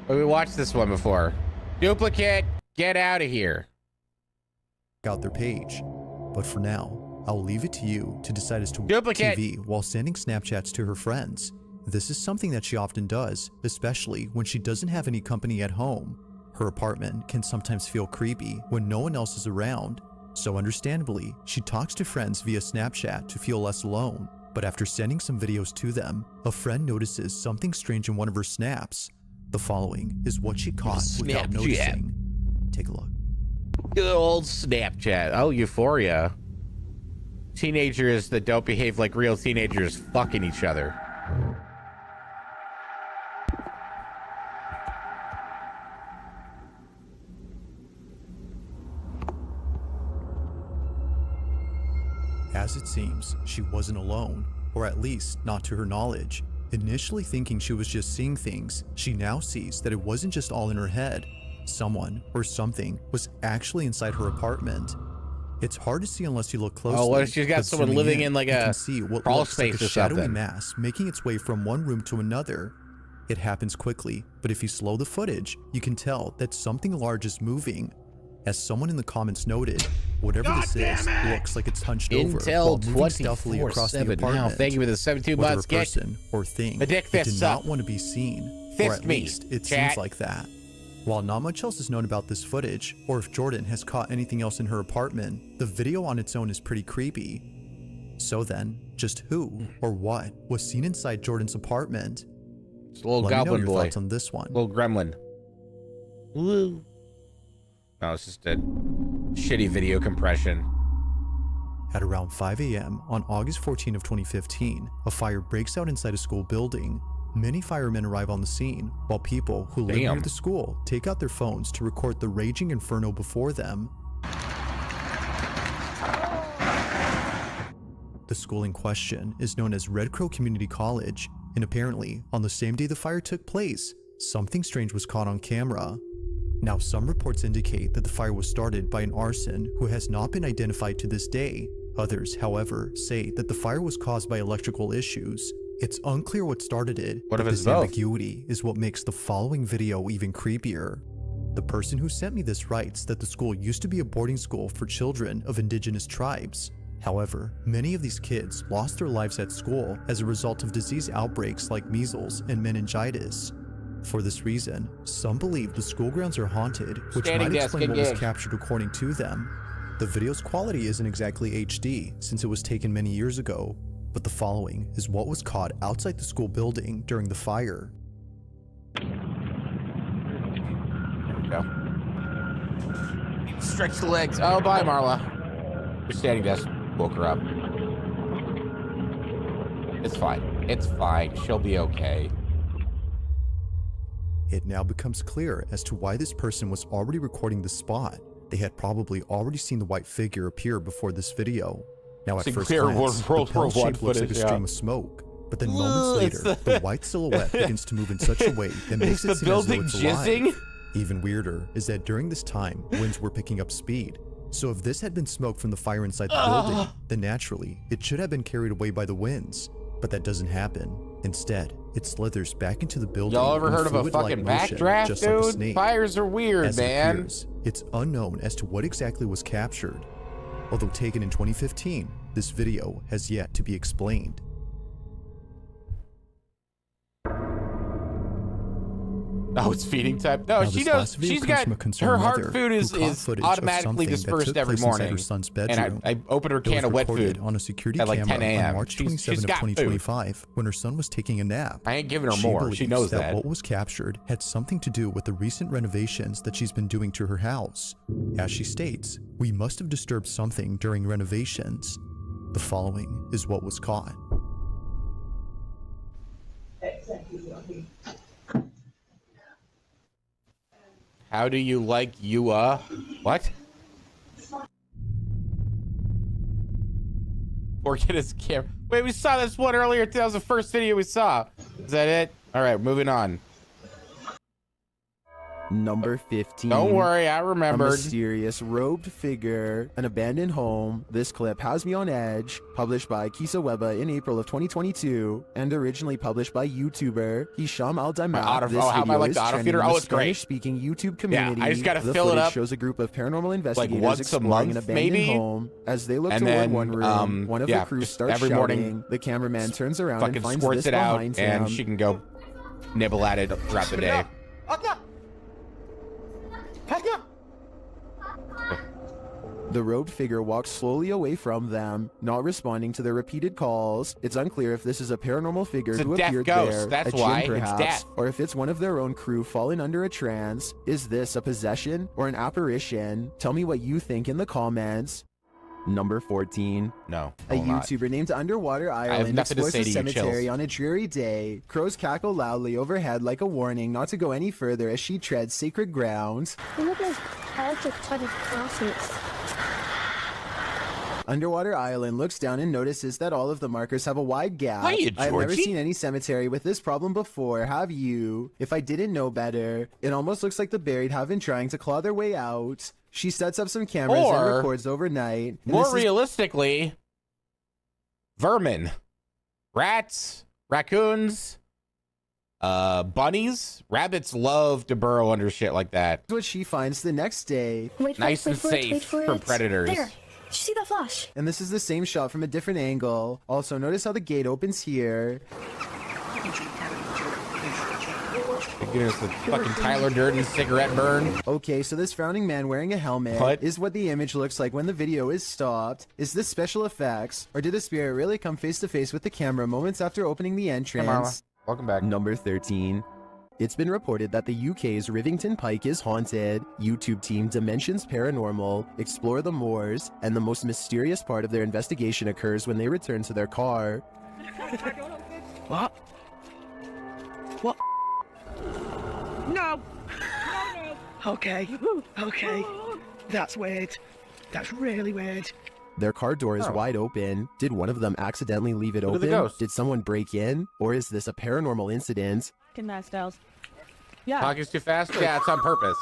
We watched this one before. Duplicate, get out of here. Out their page. But for now, I'll leave it to you to decide as to Duplicate TV while sending Snapchats to her friends. This is something that she often does, especially when she doesn't have any company at home. Her apartment can sometimes feel creepy when no one else is around, so understandably, she talks to friends via Snapchat to feel less alone. But after sending some videos to them, a friend notices something strange in one of her snaps. The following is what she caught without noticing. Take a look. Good old Snapchat. Oh, Euphoria. Teenagers that don't behave like real teenagers fucking each other. As it seems, she wasn't alone, or at least not to her knowledge. Initially thinking she was just seeing things, she now sees that it wasn't just all in her head. Someone or something was actually inside her apartment. It's hard to see unless you look closely. Oh, what if she's got someone living in like a crawl space or shadowy something? Mass making its way from one room to another. It happens quickly, but if you slow the footage, you can tell that something large is moving. As someone in the comments noted, whatever this is looks like it's hunched over while moving stealthily across the apartment. Now, thank you for the 72 Whether months. a person or thing, it did not want to be seen, or at least it seems like that. While not much else is known about this footage, or if Jordan has caught anything else in her apartment, the video on its own is pretty creepy. So then, just who or what was seen inside Jordan's apartment? It's a little Let me know goblin your boy. thoughts on this one. Little gremlin. Woo. No, it's just a shitty video compression. At around 5 a.m. on August 14 of 2015, a fire breaks out inside a school building. Many firemen arrive on the scene, while people who live near the school take out their phones to record the raging inferno before them. The school in question is known as Red Crow Community College, and apparently, on the same day the fire took place, something strange was caught on camera. Now, some reports indicate that the fire was started by an arson who has not been identified to this day. Others, however, say that the fire was caused by electrical issues. It's unclear what started it, What if but it's this both? ambiguity is what makes the following video even creepier. The person who sent me this writes that the school used to be a boarding school for children of indigenous tribes. However, many of these kids lost their lives at school as a result of disease outbreaks like measles and meningitis. For this reason, some believe the school grounds are haunted, which might explain what was captured according to them. The video's quality isn't exactly HD since it was taken many years ago, but the following is what was caught outside the school building during the fire. There we go. Stretch the legs. Oh, bye, Marla. Your standing desk woke her up. It's fine. It's fine. She'll be okay. It now becomes clear as to why this person was already recording the spot. They had probably already seen the white figure appear before this video. Now at first glance, the pale shape looks like a stream of smoke, but then moments later, the white silhouette begins to move in such a way that makes it seem as though it's alive. Even weirder is that during this time, winds were picking up speed. So if this had been smoke from the fire inside the building, then naturally, it should have been carried away by the winds. But that doesn't happen. Instead, it slithers back into the building. Y'all ever heard of a fucking backdraft, dude? Like Fires are weird, as man. It appears, it's unknown as to what exactly was captured. Although taken in 2015, this video has yet to be explained. Oh, it's feeding time. No, she knows. She's got her heart food is automatically dispersed every morning. Her son's bedroom. And I opened her can of wet food on a security at like camera 10 a.m. on March 27 of 2025 when her son was taking a nap. I ain't giving her more. She knows that. What was captured had something to do with the recent renovations that she's been doing to her house. As she states, we must have disturbed something during renovations. The following is what was caught. How do you like you, what? Or get his camera. Wait, we saw this one earlier. That was the first video we saw. Is that it? All right, moving on. Number 15. Don't worry, I A remembered. mysterious robed figure, an abandoned home. This clip has me on edge. Published by Kisa Weba in April of 2022, and originally published by YouTuber Hisham Al Damat. This how am I video like is the auto trending feeder? in Oh, the it's great. Spanish-speaking YouTube community. Yeah, I just gotta the fill it footage up. shows a group of paranormal investigators once a exploring an month, abandoned maybe? home. As they look And toward then, one room, one of yeah, the crew just starts every shouting. morning, The cameraman turns around and fucking finds squirts this it out, behind and him. she can go nibble at it throughout the day. The robed figure walks slowly away from them, not responding to their repeated calls. It's unclear if this is a paranormal figure It's a who deaf appeared ghost, there, that's a why, jinn it's perhaps, deaf. or if it's one of their own crew fallen under a trance. Is this a possession or an apparition? Tell me what you think in the comments. Number 14. No, A YouTuber named Underwater Ireland nothing to explores say a to you, cemetery Chills. on a dreary day. Crows cackle loudly overhead like a warning not to go any further as she treads sacred ground. Underwater Island looks down and notices that all of the markers have a wide gap. Hiya, I've never Georgie. seen any cemetery with this problem before, have you? If I didn't know better, it almost looks like the buried have been trying to claw their way out. She sets up some cameras and Or, records overnight. And More this is- realistically, vermin, rats, raccoons, bunnies, rabbits love to burrow under shit like that. what she finds the next day. Nice and safe from predators. There. Did you see that flash? And this is the same shot from a different angle. Also, notice how the gate opens here. Give us the fucking Tyler Durden cigarette burn. Okay, so this frowning man wearing a helmet What? is what the image looks like when the video is stopped. Is this special effects, or did the spirit really come face to face with the camera moments after opening the entrance? Welcome back. Number 13. It's been reported that the UK's Rivington Pike is haunted. YouTube team Dimensions Paranormal explore the moors, and the most mysterious part of their investigation occurs when they return to their car. What? What? No! Okay, okay. That's weird. That's really weird. Their car door is Oh. wide open. Did one of them accidentally leave it Look at the open? ghost. Did someone break in? Or is this a paranormal incident? Nice, Styles. Yeah. Talking too fast? Yeah, it's on purpose.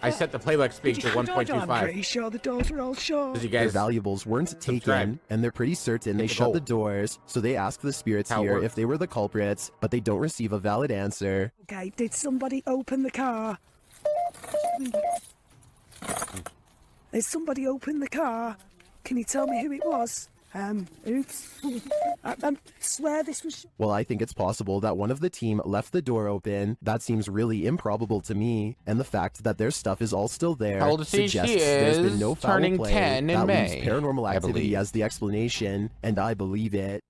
I set the playback speed to I'm 1.25. pretty sure the doors were all shut. Because you Their guys, valuables weren't taken, subscribe. and they're pretty certain they Hit the shut goal. the doors, so they ask the spirits How it here works. if they were the culprits, but they don't receive a valid answer. Okay, did somebody open the car? Did somebody open the car? Can you tell me who it was? Oops. I swear this was... Well, I think it's possible that one of the team left the door open. That seems really improbable to me, and the fact that their stuff is all still there How old is she? suggests She there's been is no foul turning play. 10 in that May, leaves paranormal I activity believe. as the explanation, and I believe it.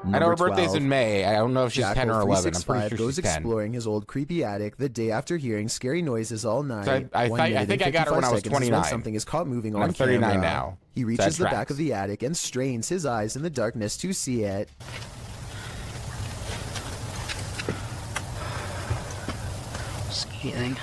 I know her birthday's in May. I don't know if she's 10 or 11. I'm pretty sure goes she's 10. exploring his old creepy attic the day after hearing scary noises all night. So I 1 think minute and I got her when I was 55 seconds is when 29. something is caught moving And on I'm 39 camera. now. He So reaches that the back tracks. of the attic and strains his eyes in the darkness to see it. Scathing.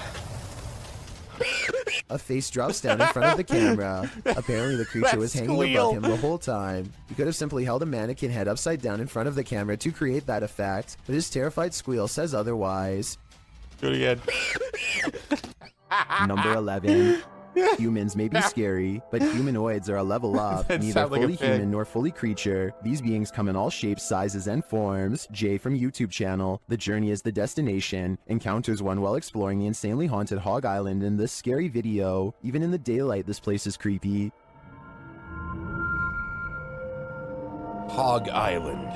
A face drops down in front of the camera. Apparently the creature was hanging squeal. above him the whole time. He could have simply held a mannequin head upside down in front of the camera to create that effect, but his terrified squeal says otherwise. Do it again. Number 11. Humans may be scary, but humanoids are a level up. That Neither sounds like a fully pig. human nor fully creature. These beings come in all shapes, sizes, and forms. Jay from YouTube channel, The Journey is the Destination, encounters one while exploring the insanely haunted Hog Island in this scary video. Even in the daylight, this place is creepy. Hog Island.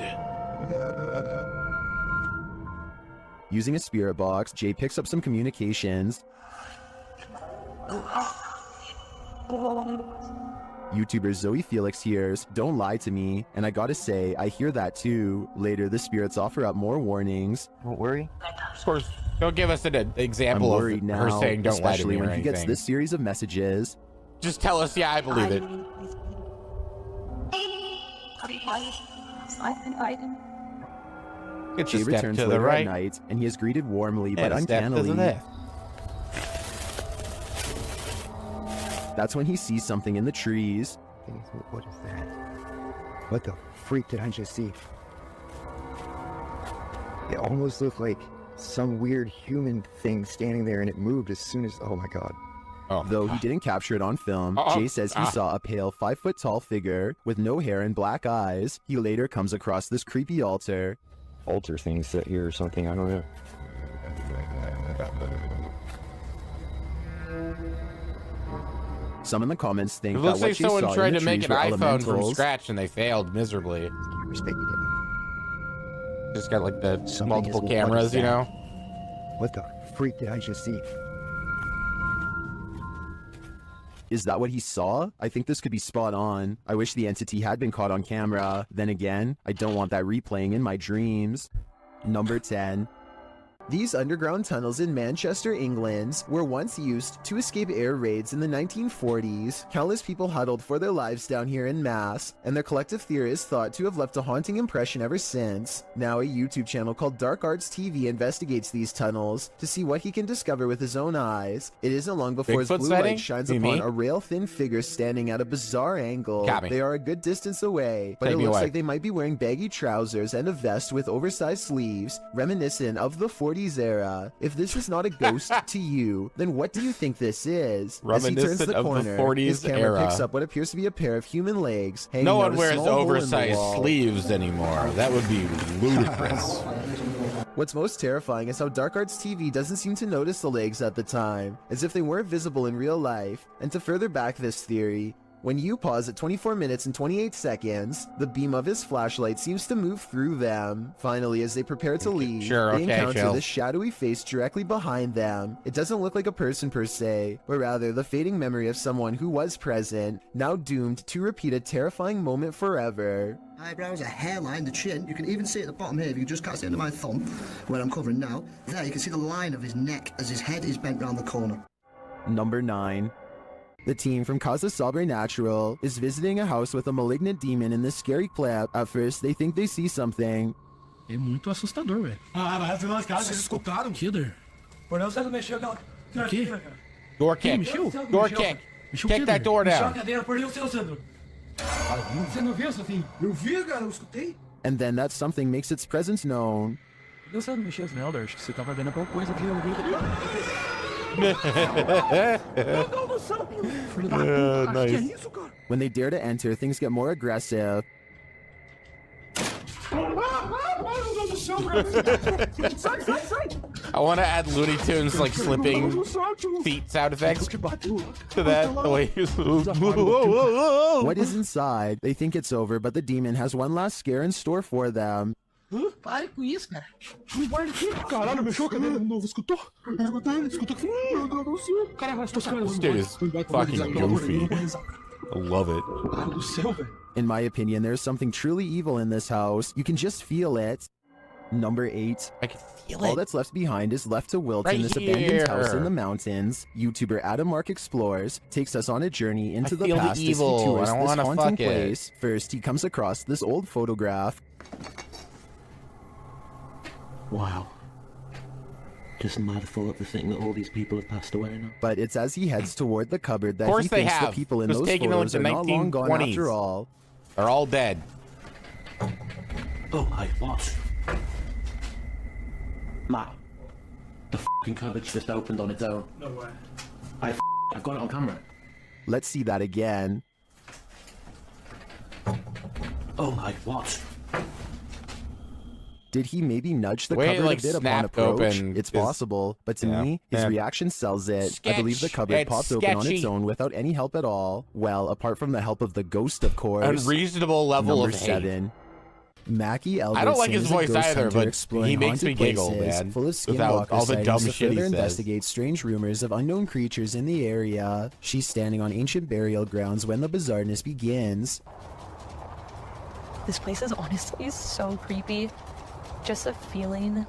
Using a spirit box, Jay picks up some communications. YouTuber Zoe Felix hears, "Don't lie to me," and I gotta say, I hear that too. Later, the spirits offer up more warnings. Don't worry. Of course, don't give us an I'm example worried of now, her saying don't lie to especially me or when he gets anything. this series of messages. Just tell us, yeah, I believe it. It's Jay a step returns to the later right. at night, and he is greeted warmly but And a step to the uncannily. left. That's when he sees something in the trees. What is that? What the freak did I just see? It almost looked like some weird human thing standing there, and it moved as soon as, oh my god. Though he didn't capture it on film, Jay says he saw a pale 5-foot-tall figure with no hair and black eyes. He later comes across this creepy altar. Altar thing set here or something, I don't know. Some in the comments think It looks that what like she someone saw tried in the to make trees an were iPhone from elementals. scratch and they failed miserably. Just got like the multiple What cameras, is you that? know? What the freak did I just see? Is that what he saw? I think this could be spot on. I wish the entity had been caught on camera. Then again, I don't want that replaying in my dreams. Number 10. These underground tunnels in Manchester, England, were once used to escape air raids in the 1940s. Countless people huddled for their lives down here in mass, and their collective theory is thought to have left a haunting impression ever since. Now a YouTube channel called Dark Arts TV investigates these tunnels to see what he can discover with his own eyes. It isn't long before his Bigfoot blue sighting? light shines You upon mean? a rail-thin figure standing at a bizarre angle. Got me. They are a good distance away, but Take it me looks away. like they might be wearing baggy trousers and a vest with oversized sleeves, reminiscent of the 40s era. If this is not a ghost to you, then what do you think this is? As he turns Reminiscent the of the corner, 40s his camera era. picks up what appears to be a pair of human legs hanging No out one a wears small hole in the oversized wall. sleeves anymore. That would be ludicrous. What's most terrifying is how Dark Arts TV doesn't seem to notice the legs at the time, as if they weren't visible in real life. And to further back this theory, when you pause at 24 minutes and 28 seconds, the beam of his flashlight seems to move through them. Finally, as they prepare to leave, Sure, they okay, encounter chill. this shadowy face directly behind them. It doesn't look like a person per se, but rather the fading memory of someone who was present, now doomed to repeat a terrifying moment forever. Eyebrows, a hairline, the chin. You can even see at the bottom here, if you just cast it into my thumb, where I'm covering now. There, you can see the line of his neck as his head is bent round the corner. Number 9. The team from Casa Sobrenatural is visiting a house with a malignant demon in this scary clip. At first, they think they see something. É muito assustador, velho. Ah, mas afinal as casas, vocês escutaram? Killer. Por não, você não mexeu, não. O quê? Door kick. Door kick. Kick that door Mexeu a down. cadeira, por o seu Sandro. Você não viu, Sofinho? Eu vi, cara, eu escutei. And then that something makes its presence known. Deus sabe mexer as Nelder, acho que você tava vendo alguma coisa aqui. Eu vi. Nice. When they dare to enter, things get more aggressive. I want to add Looney Tunes like slipping feet sound effects to that. The way What is inside? They think it's over, but the demon has one last scare in store for them. Pare com isso, cara. Não guarda aqui. Caralho, mexeu a cadeira de novo. Escutou? Escutou que... Meu Deus do céu. Cara, vai escutar. This dude is fucking goofy. I love it. In my opinion, there's something truly evil in this house. You can just feel it. Number 8. I can feel All it. that's left behind is left to wilt Right in this abandoned house in here. the mountains. YouTuber Adam Mark Explores takes us on a journey into the feel the past as he evil. tours I don't this wanna haunting fuck it. place. First, he comes across this old photograph. Wow. Just mad full of the thing that all these people have passed away now. But it's as he heads toward the cupboard that course he they thinks the have. people in Just those taking them photos to are not long gone 1920s. after all. They're all dead. Oh my what? Matt, the fucking cupboard's just opened on its own. No way. I've got it on camera. Let's see that again. Oh my what? Did he maybe nudge the The way it, cupboard like, a bit upon snapped approach? open It's is- possible, but to yeah. me, his Yeah. reaction sells it. I believe the Sketch. cupboard It's popped open on its sketchy. own without any help at all. Well, apart from the help of the ghost, of course. Unreasonable level Number of hate. 7. Mackie Albertson I don't like his is a voice ghost either, hunter but exploring he makes me haunted giggle, places man, full of without skinwalker all the dumb sightings to shit he further says. investigate strange rumors of unknown creatures in the area. She's standing on ancient burial grounds when the bizarreness begins. This place is honestly so creepy. Just the feeling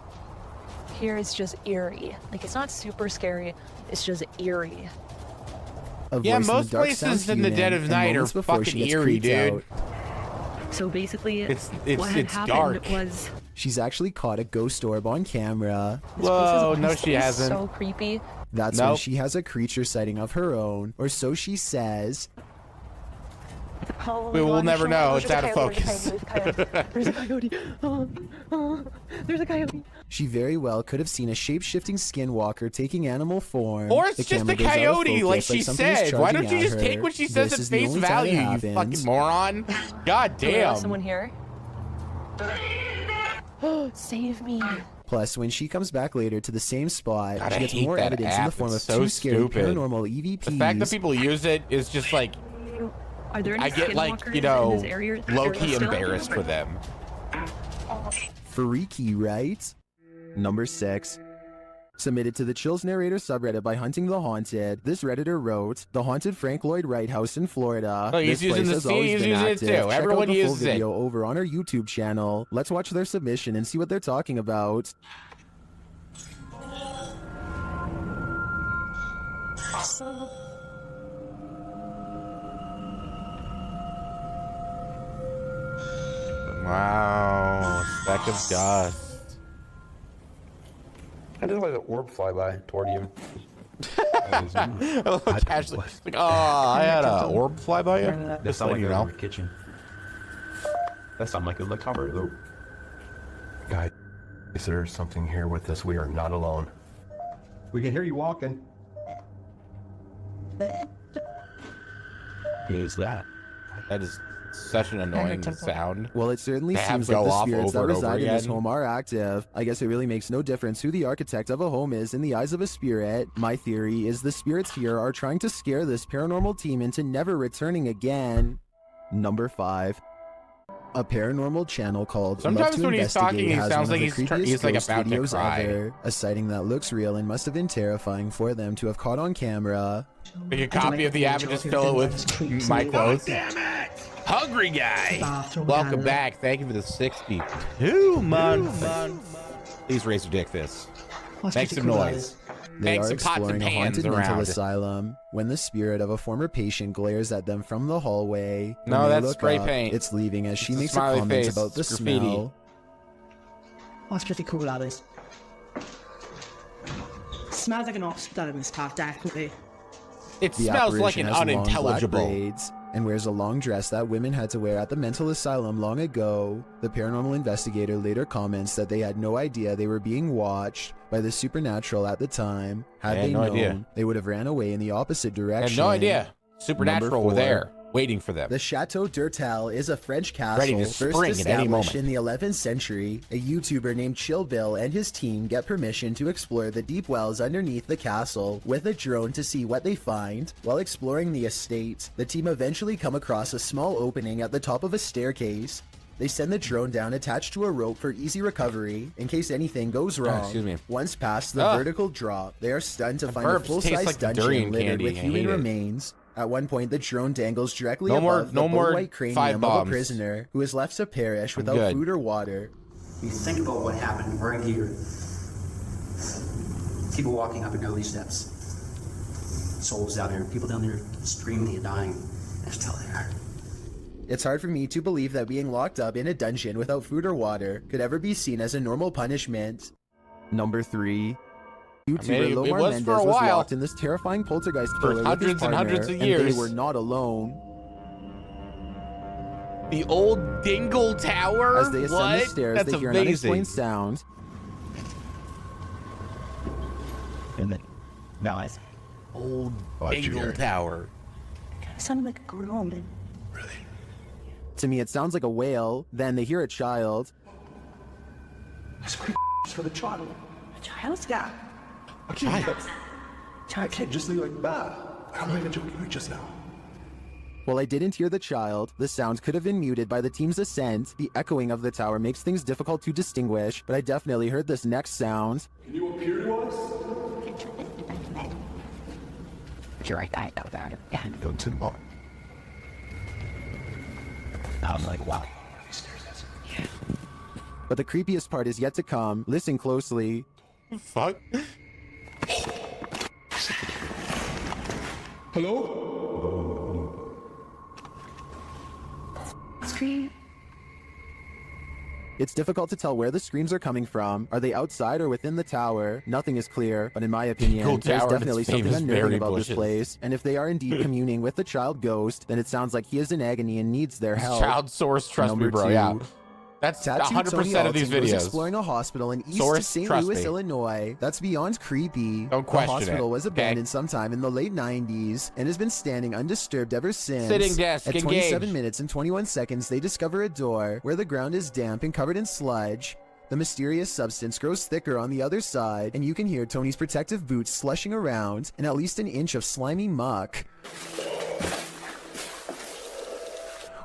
here is just eerie. Like, it's not super scary, it's just eerie. A Yeah, voice most the dark places sounds in the human, dead of and night are moments before she fucking gets eerie, creeped dude. out. So basically, It's what had it's happened dark. was She's actually caught a ghost orb on camera. this Whoa, place is no, honestly she hasn't. so creepy. That's when Nope. she has a creature sighting of her own, or so she says. Oh We my will God, never Sean, know. there's It's a out of coyote, focus. There's a coyote. There's a coyote. She very well could have seen a shape-shifting skinwalker taking animal form. Or it's The just camera a goes out of coyote, like focus, she something is said. Why charging don't you at just her. take what she says This at is the face only time it value, you happens. fucking moron? God Hello, damn. someone here? Save me. Plus, when she comes back later to the same spot, God, she I gets hate more that evidence in app. the form It's of so two scary stupid. paranormal EVPs. The fact that people use it is just like, Are there any I get like, skinwalkers you in know, this area low-key still? embarrassed for them. Freaky, right? Number 6. Submitted to the Chills Narrator subreddit by Hunting the Haunted, this Redditor wrote, "The haunted Frank Lloyd Wright house in Florida. Oh, he's This using place the has C, always he's been using it active. too. Check Everyone out the full uses it. video over on our YouTube channel. Let's watch their submission and see what they're talking about." Wow, speck of dust. I just let an orb fly by toward you. I love how casually, like, oh, I had a orb fly by you. That Just sound letting like you a know. kitchen. That sound like a le cover though. Guys, there's something here with us. We are not alone. We can hear you walking. Who's that? That is such an annoying sound. Well, it certainly They have seems like go the off spirits that over and over reside in this again. home are active. I guess it really makes no difference who the architect of a home is in the eyes of a spirit. My theory is the spirits here are trying to scare this paranormal team into never returning again. Number 5. A paranormal channel called Sometimes Love to when he's talking, Investigate he has sounds one like of the he's creepiest like ghost about to videos cry. ever. A sighting that looks real and must have been terrifying for them to have caught on camera. Take a copy of the app and just fill it with my quotes. Damn it! Hungry guy. Welcome back. Thank you for the 62 months. Please raise your dick this. Make some noise. They Make are some pots and exploring a pans haunted mental around. asylum when the spirit of a former patient glares at them from the hallway. When No, they that's look spray up, paint. It's leaving as she It's a makes a smiley comment face. about the It's graffiti. smell. That's pretty cool, that is. Smells like an hospital in this part, definitely. It The smells like apparition an has long black unintelligible. braids and wears a long dress that women had to wear at the mental asylum long ago. The paranormal investigator later comments that they had no idea they were being watched by the supernatural at the time. Had They had they no known, idea. they would have ran away in the opposite I direction. had no idea. Supernatural Number were 4. there, waiting for them. The Chateau d'Urtel is a French Ready castle to first spring at any established moment. in the 11th century. A YouTuber named Chill Bill and his team get permission to explore the deep wells underneath the castle with a drone to see what they find. While exploring the estate, the team eventually come across a small opening at the top of a staircase. They send the drone down attached to a rope for easy recovery in case anything goes wrong. excuse me. Once past the Ah. vertical drop, they are stunned to The find a burps taste full-size like the dungeon durian littered candy. with I human hate it. remains. At one point, the drone dangles directly No more- above no the more white 5 cranium of a bombs. prisoner who is left to perish I'm without good. food or water. You think about what happened right here. People walking up and down these steps. Souls down there, people down there screaming and dying. That's how they are. It's hard for me to believe that being locked up in a dungeon without food or water could ever be seen as a normal punishment. Number 3. YouTuber mean, it Lomar was Mendez for a was while. locked in this terrifying poltergeist For killer with his hundreds and partner, hundreds of and years. they were not alone. The old Dingle Tower? As they ascend What? the stairs, That's they hear an amazing. unexplained sound. And then, now I Old Watch you Dingle here. Tower. It sounded like a groan. To me, it sounds like a whale. Then they hear a child. It's for the child. A child's got. A child. I can't just leave like that. I'm not even joking with just now. While I didn't hear the child, the sound could have been muted by the team's ascent. The echoing of the tower makes things difficult to distinguish, but I definitely heard this next sound. Can you appear to us? You're right, I know about it. Yeah. Don't sit on. I'm like, wow. But the creepiest part is yet to come. Listen closely. Fuck. Hello? Scream. It's difficult to tell where the screams are coming from. Are they outside or within the tower? Nothing is clear, but in my opinion, Cool there's tower and definitely its something famous unnerving berry about this bushes. place. And if they are indeed communing with the child ghost, then it sounds like he is in agony and needs their help. Child source, trust me, Number bro. 2. Yeah. That's Tattooed 100% of these Tony Alton goes videos. exploring a hospital in East Source, St. trust Louis, me. Illinois. That's beyond creepy. Don't The question hospital it, was okay? abandoned sometime in the late 90s and has been standing undisturbed ever since. Sitting desk, At 27 engage. minutes and 21 seconds, they discover a door where the ground is damp and covered in sludge. The mysterious substance grows thicker on the other side, and you can hear Tony's protective boots slushing around and at least an inch of slimy muck.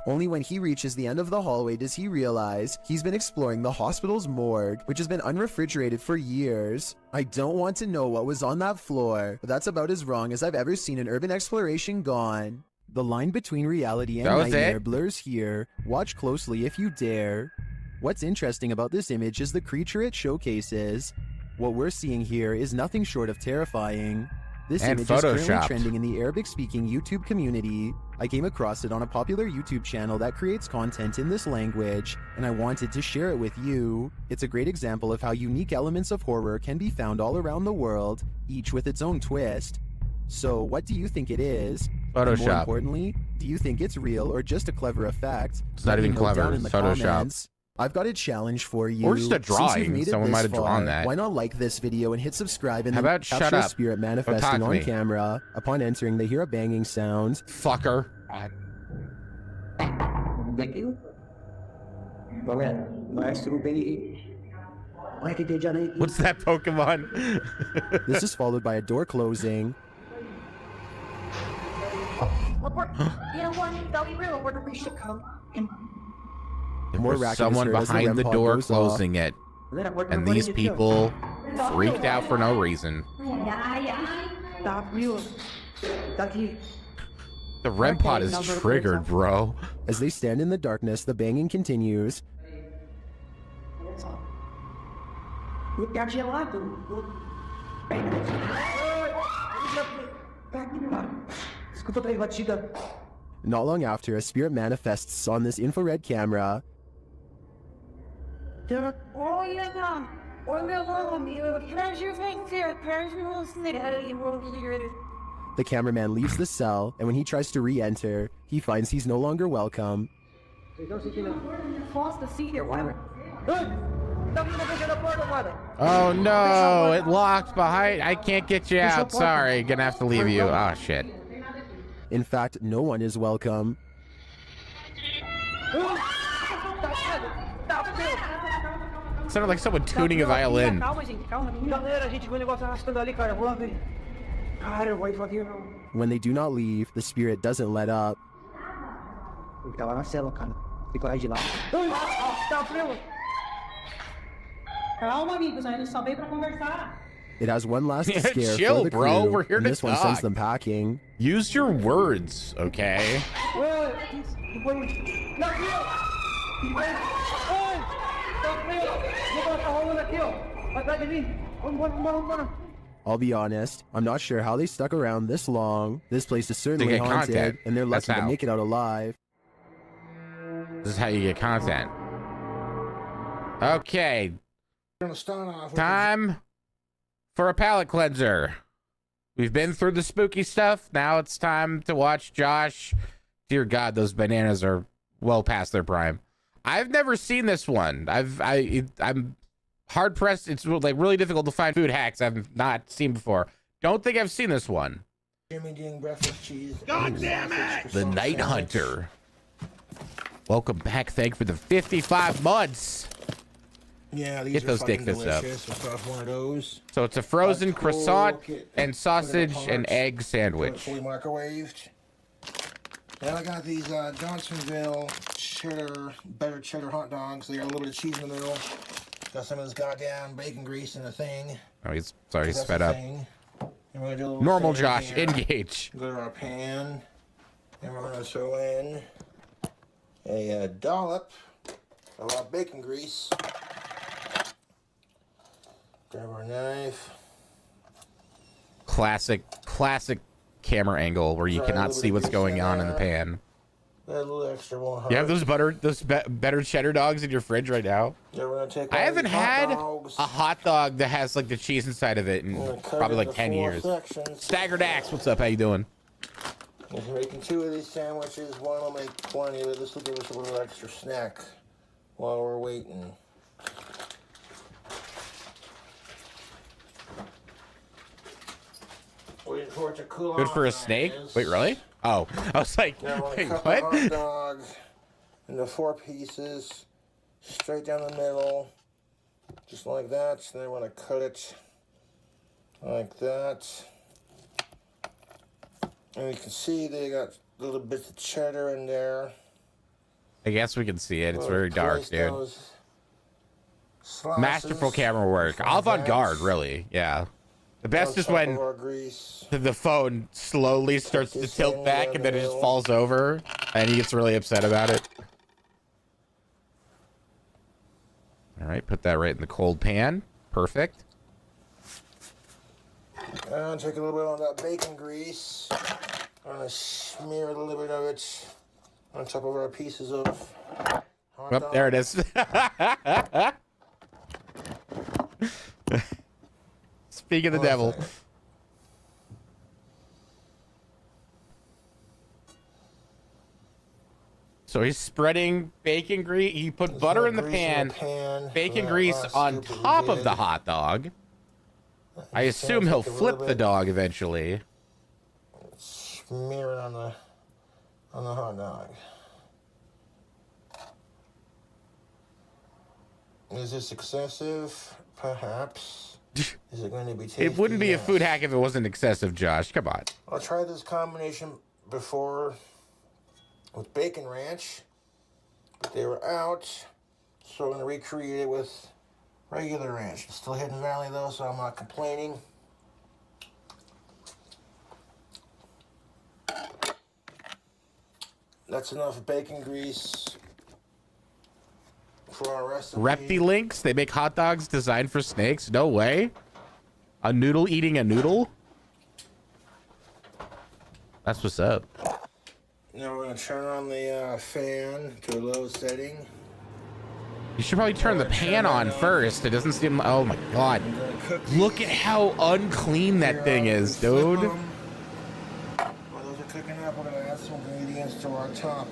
Only when he reaches the end of the hallway does he realize he's been exploring the hospital's morgue, which has been unrefrigerated for years. I don't want to know what was on that floor, but that's about as wrong as I've ever seen an urban exploration gone. The line between reality and That was nightmare it? blurs here. Watch closely if you dare. What's interesting about this image is the creature it showcases. What we're seeing here is nothing short of terrifying. This And image is currently photoshopped. trending in the Arabic-speaking YouTube community. I came across it on a popular YouTube channel that creates content in this language, and I wanted to share it with you. It's a great example of how unique elements of horror can be found all around the world, each with its own twist. So, what do you think it is? And Photoshop. more importantly, do you think it's real or just a clever effect? It's not Let me even know clever, down in it's the Photoshop. comments. I've got a challenge for you. Or just a Since you've drawing. made it Someone this might have drawn far, that. Why not like this video and hit subscribe and How then about shut capture a up? spirit Don't talk manifesting to on me. camera. Upon entering, they hear a banging sound. Fucker. What's that Pokemon? This is followed by a door closing. More There's racket someone is heard as the behind REM the pod door goes closing it. And these people freaked out for no reason. The REM pod is triggered, bro. As they stand in the darkness, the banging continues. Not long after, a spirit manifests on this infrared camera. The cameraman leaves the cell, and when he tries to re-enter, he finds he's no longer welcome. Oh no, it locked behind. I can't get you out. Sorry, gonna have to leave you. Oh shit. In fact, no one is welcome. It sounded like someone tuning a violin. When they do not leave, the spirit doesn't let up. It has one last Yeah, scare chill, for the bro. crew, We're here and to this one sends talk. them packing. Use your words, okay? I'll be honest, I'm not sure how they stuck around this long. This place is certainly get haunted, content. and they're That's lucky to how. make it out alive. This is how you get content. Okay. Time for a palate cleanser. We've been through the spooky stuff. Now it's time to watch Josh. Dear God, those bananas are well past their prime. I've never seen this one. I'm hard pressed. It's like really difficult to find food hacks I've not seen before. Don't think I've seen this one. Jimmy Dean breakfast cheese. God damn it! The Night Hunter. Welcome back. Thank you for the 55 months. Yeah, these Get are those dick fucking fists up. delicious. Let's start with one of those. So it's a frozen That's cool. croissant Get- and sausage put it in and parts. egg sandwich. Fully microwaved. Then I got these Johnsonville better cheddar hot dogs. They got a little bit of cheese in the middle. Got some of this goddamn bacon grease in the thing. Oh, he's sorry, he's That's fed the up. thing. And we're gonna do a little Normal thing Josh, here. engage. Go to our pan. And we're gonna throw in a dollop of our bacon grease. Grab our knife. Classic camera angle where you Try a cannot little see bit what's of going grease on in the there. pan. A little extra won't hurt. You have those better cheddar dogs in your fridge right now? Yeah, we're gonna take I haven't had dogs. a hot dog that has like the cheese inside of it in probably like 10 years. Staggered Axe, what's up? How you doing? If you're making 2 of these sandwiches, one will make plenty of it. This will give us a little extra snack while we're waiting. Waiting for it to cool Good off, for a snake? Wait, really? Oh, I was like, wait, cut what? the hot dog into 4 pieces, straight down the middle, just like that. So then we're gonna cut it like that. And you can see they got little bits of cheddar in there. I guess we can see it. It's very dark, dude. Masterful camera work. Avant-garde, really. Yeah. The best is when the phone slowly starts to tilt back and then it just falls over and he gets really upset about it. All right, put that right in the cold pan. Perfect. And take a little bit on that bacon grease. I'm gonna smear a little bit of it on top of our pieces of hot dog. There it is. Speak of the devil. So he's spreading bacon grease. He put butter in the pan, bacon grease on top of the hot dog. I assume he'll flip the dog eventually. Smear it on the hot dog. Is this excessive? Perhaps. Is it going to be tasty? It wouldn't be a food hack if it wasn't excessive, Josh. Come on. I tried this combination before with bacon ranch, but they were out, so I'm going to recreate it with regular ranch. It's still Hidden Valley though, so I'm not complaining. That's enough bacon grease for our recipe. Reptilinks, they make hot dogs designed for snakes? No way. A noodle eating a noodle? That's what's up. Now we're going to turn on the fan to a low setting. You should probably turn the pan on first. It doesn't seem... Oh my god. Look at how unclean that thing is, dude. While those are cooking up, we're going to add some ingredients to our top.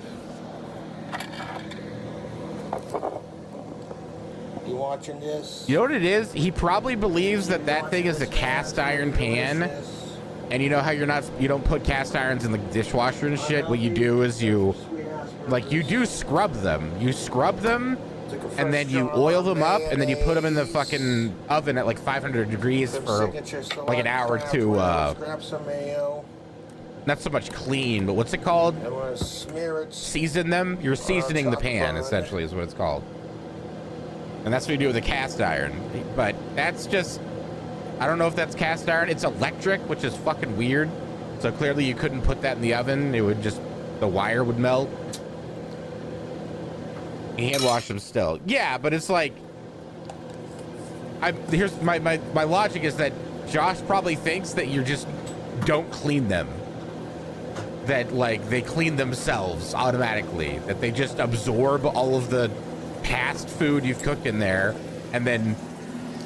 You watching this? You know what it is? He probably believes that that thing is a cast iron pan. And you know how you don't put cast irons in the dishwasher and shit? What you do is you do scrub them. You scrub them, and then you oil them up, and then you put them in the fucking oven at like 500 degrees for like an hour to, Grab some mayo. not so much clean, but what's it called? I want to smear it. Season them? You're seasoning the pan, essentially, is what it's called. And that's what you do with a cast iron. But that's just... I don't know if that's cast iron. It's electric, which is fucking weird. So clearly you couldn't put that in the oven. It would just... the wire would melt. You hand wash them still. Yeah, but it's like... here's my logic is that Josh probably thinks that you just don't clean them. That, like, they clean themselves automatically. That they just absorb all of the past food you've cooked in there, and then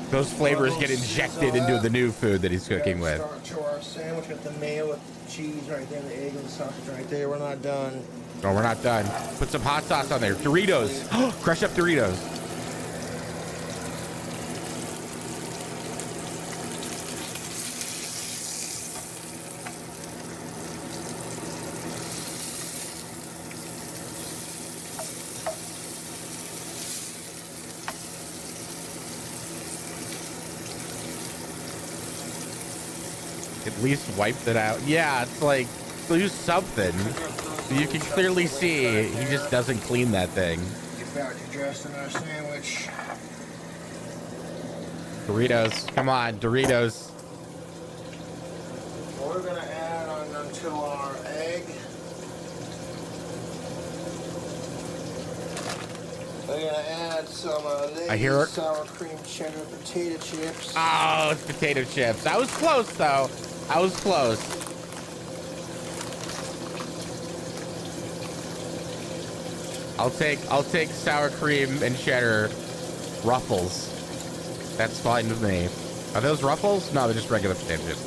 those flavors get injected into the new food that he's cooking with. Start to our sandwich with the mayo with the cheese right there, the egg and the sausage right there. We're not done. No, we're not done. Put some hot sauce on there. Doritos. Crush up Doritos. At least wiped it out. Yeah, it's like, do something. You can clearly see he just doesn't clean that thing. Get back to dressing our sandwich. Doritos. Come on, Doritos. We're going to add on to our egg. We're going to add some I hear it. sour cream cheddar potato chips. Oh, it's potato chips. I was close, though. I was close. I'll take sour cream and cheddar ruffles. That's fine with me. Are those ruffles? No, they're just regular potato chips.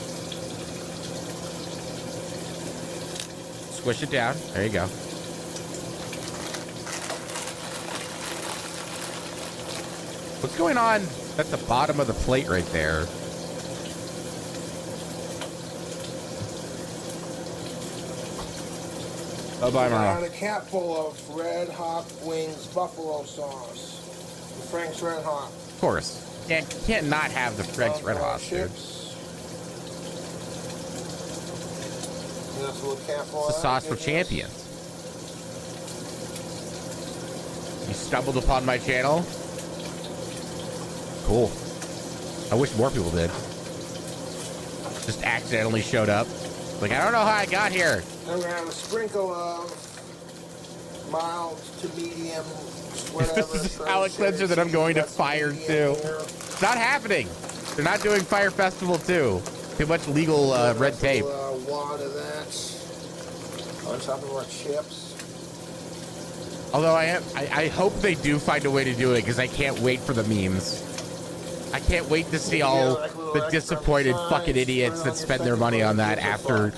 Squish it down. There you go. What's going on at the bottom of the plate right there? Bye-bye, Mara. A cap full of Red Hot Wings buffalo sauce. Frank's Red Hot. Of course. Can't not have the Frank's Red Hot, dude. It's the sauce for champions. You stumbled upon my channel? Cool. I wish more people did. Just accidentally showed up. Like, I don't know how I got here. I'm gonna have a sprinkle of mild to medium, whatever. This is a palate cleanser that I'm going to fire too. It's not happening. They're not doing Fire Festival 2. Too much legal red tape. Wad of that on top of our chips. Although I hope they do find a way to do it, because I can't wait for the memes. I can't wait to see all the disappointed fucking idiots that spend their money on that after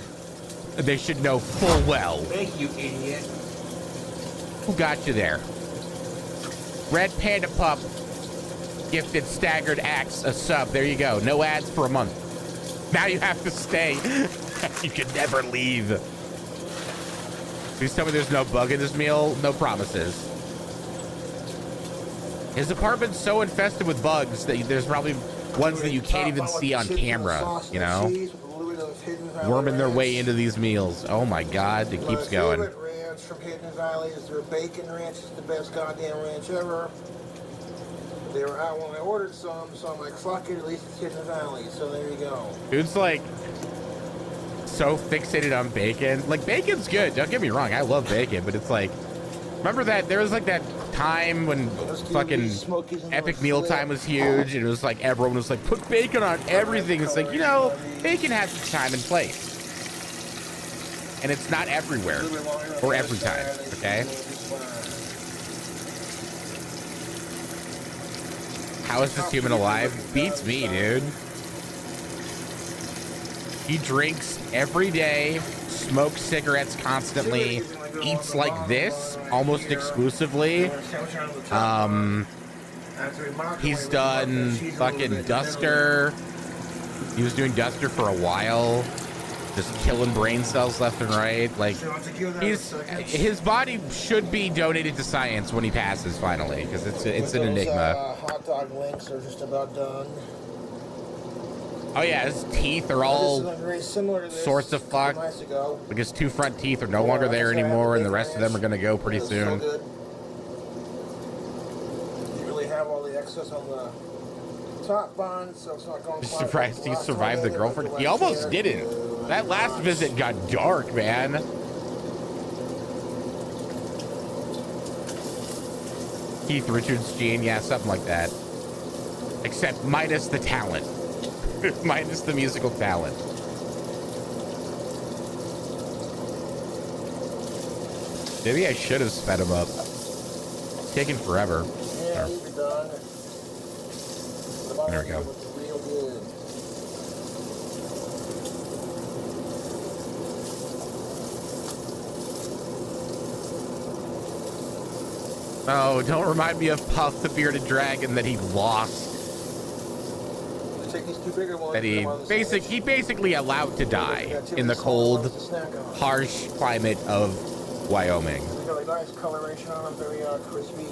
they should know full well. Thank you, idiot. Who got you there? Red Panda Pup gifted Staggered Axe a sub. There you go. No ads for a month. Now you have to stay. You can never leave. Please tell me there's no bug in this meal. No promises. His apartment's so infested with bugs that there's probably ones that you can't even see on camera, you know? Worming their way into these meals. Oh my God, it keeps going. My favorite ranch from Hidden Valley is their bacon ranch. It's the best goddamn ranch ever. They were out when I ordered some, so I'm like, fuck it, at least it's Hidden Valley. So there you go. Dude's like so fixated on bacon. Like, bacon's good, don't get me wrong, I love bacon, but it's like, remember that there was like that time when fucking Epic Mealtime was huge, and it was like everyone was like, put bacon on everything. It's like, you know, bacon has its time and place, and it's not everywhere or every time. Okay. How is this human alive? Beats me, dude. He drinks every day, smokes cigarettes constantly, eats like this almost exclusively. He's done fucking Duster. He was doing Duster for a while, just killing brain cells left and right. Like, his body should be donated to science when he passes finally, because it's an enigma. Hot dog links are just about done. Oh yeah, his teeth are all sorts of fucked. Like, his two front teeth are no longer there anymore, and the rest of them are gonna go pretty soon. You really have all the excess on the top bun, so it's not going. Just surprised he survived the girlfriend. He almost didn't. That last visit got dark, man. Keith Richards gene, yeah, something like that. Except minus the talent. Minus the musical talent. Maybe I should have sped him up. It's taking forever. Yeah, leave it done. There we go. Real good. Oh, don't remind me of Puff the Bearded Dragon that he lost. Take these two bigger ones, That he basically allowed to die in the cold, harsh climate of Wyoming. They got a nice coloration on them, very crispy.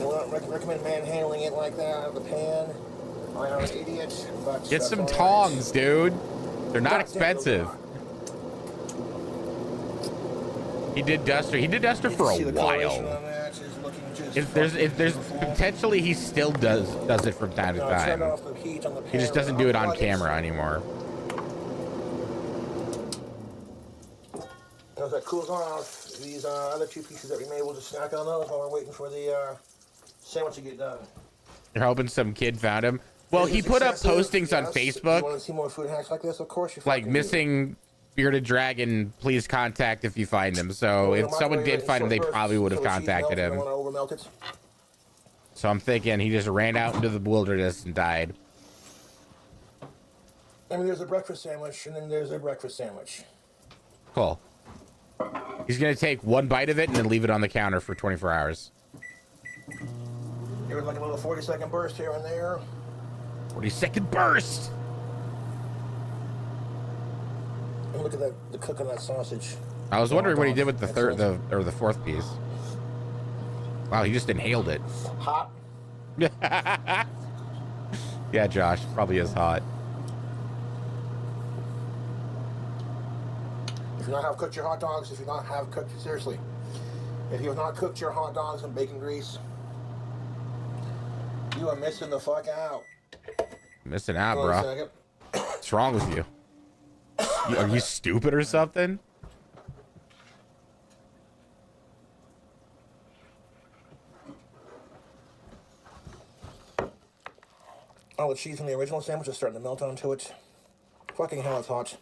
I wouldn't recommend manhandling it like that out of the pan. I'm an idiot. But Get some tongs, dude. They're not expensive. He did Duster. He did Duster for a while. If there's potentially he still does it from time to time. He just doesn't do it on camera anymore. As that cools off, these other two pieces that we made, we'll just snack on those while we're waiting for the sandwich to get done. You're hoping some kid found him? Well, he put up postings on Facebook, You want to see more food hacks like this? Of course you like missing bearded dragon, please contact if you find him. So if someone did find him, they probably would have contacted him. So I'm thinking he just ran out into the wilderness and died. I mean, there's a breakfast sandwich, and then there's a breakfast sandwich. Cool. He's gonna take one bite of it and then leave it on the counter for 24 hours. There was like a little 40-second burst here and there. 40-second burst. And look at that, the cook on that sausage. I was wondering what he did with the third, or the fourth piece. Wow, he just inhaled it. Hot. Yeah, Josh, probably is hot. If you not have cooked your hot dogs, if you not have cooked, seriously, if you have not cooked your hot dogs in bacon grease, you are missing the fuck out. Missing out, bro. What's wrong with you? Are you stupid or something? Oh, the cheese from the original sandwich is starting to melt onto it. Fucking hell, it's hot.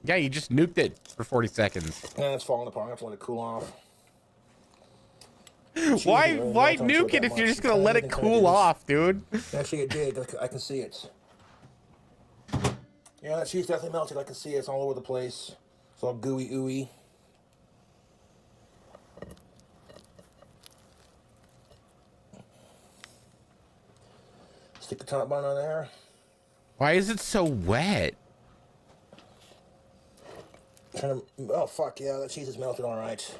Yeah, you just nuked it for 40 seconds. Yeah, it's falling apart. I have to let it cool off. Why nuke it if you're just gonna let it cool off, dude? Actually, it did. I can see it. Yeah, that cheese definitely melted. I can see it. It's all over the place. It's all gooey, ooey. Stick the top bun on there. Why is it so wet? Oh, fuck, yeah, that cheese is melted all right.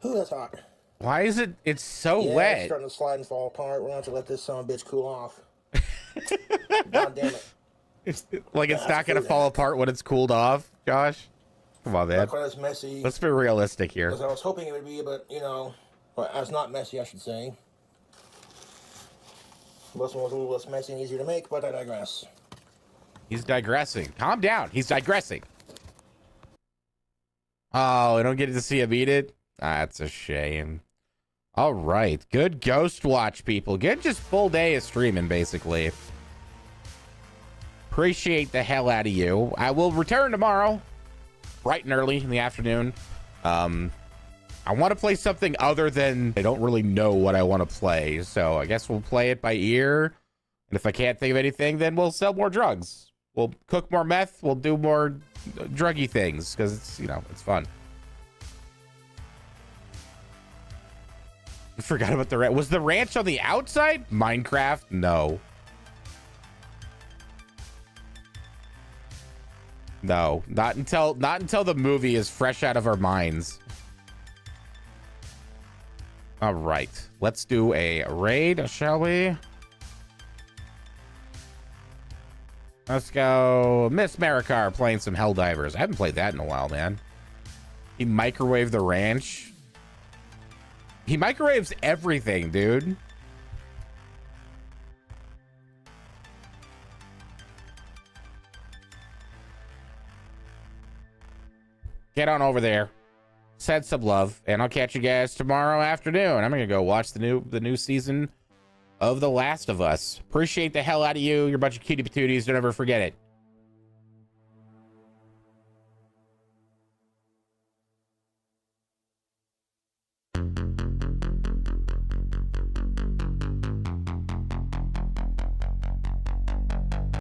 Ooh, that's hot. Why is it? It's so Yeah, wet. it's starting to slide and fall apart. We're going to have to let this son of a bitch cool off. God damn it. It's not gonna fall apart when it's cooled off, Josh. Come on, man. Not quite as messy. Let's be realistic here. As I was hoping it would be, but, you know, well, as not messy, I should say. This one was a little less messy and easier to make, but I digress. He's digressing. Calm down. He's digressing. Oh, I don't get to see him eat it? That's a shame. All right. Good Ghost Watch, people. Good just full day of streaming, basically. Appreciate the hell out of you. I will return tomorrow, bright and early in the afternoon. I want to play something other than... I don't really know what I want to play, so I guess we'll play it by ear. And if I can't think of anything, then we'll sell more drugs. We'll cook more meth. We'll do more druggy things, because it's, you know, it's fun. I forgot about the ranch. Was the ranch on the outside? Minecraft? No. No, not until the movie is fresh out of our minds. All right, let's do a raid, shall we? Let's go. Miss Maricar playing some Helldivers. I haven't played that in a while, man. He microwaved the ranch. He microwaves everything, dude. Get on over there. Send some love, and I'll catch you guys tomorrow afternoon. I'm gonna go watch the new season of The Last of Us. Appreciate the hell out of you. You're a bunch of cutie patooties. Don't ever forget it.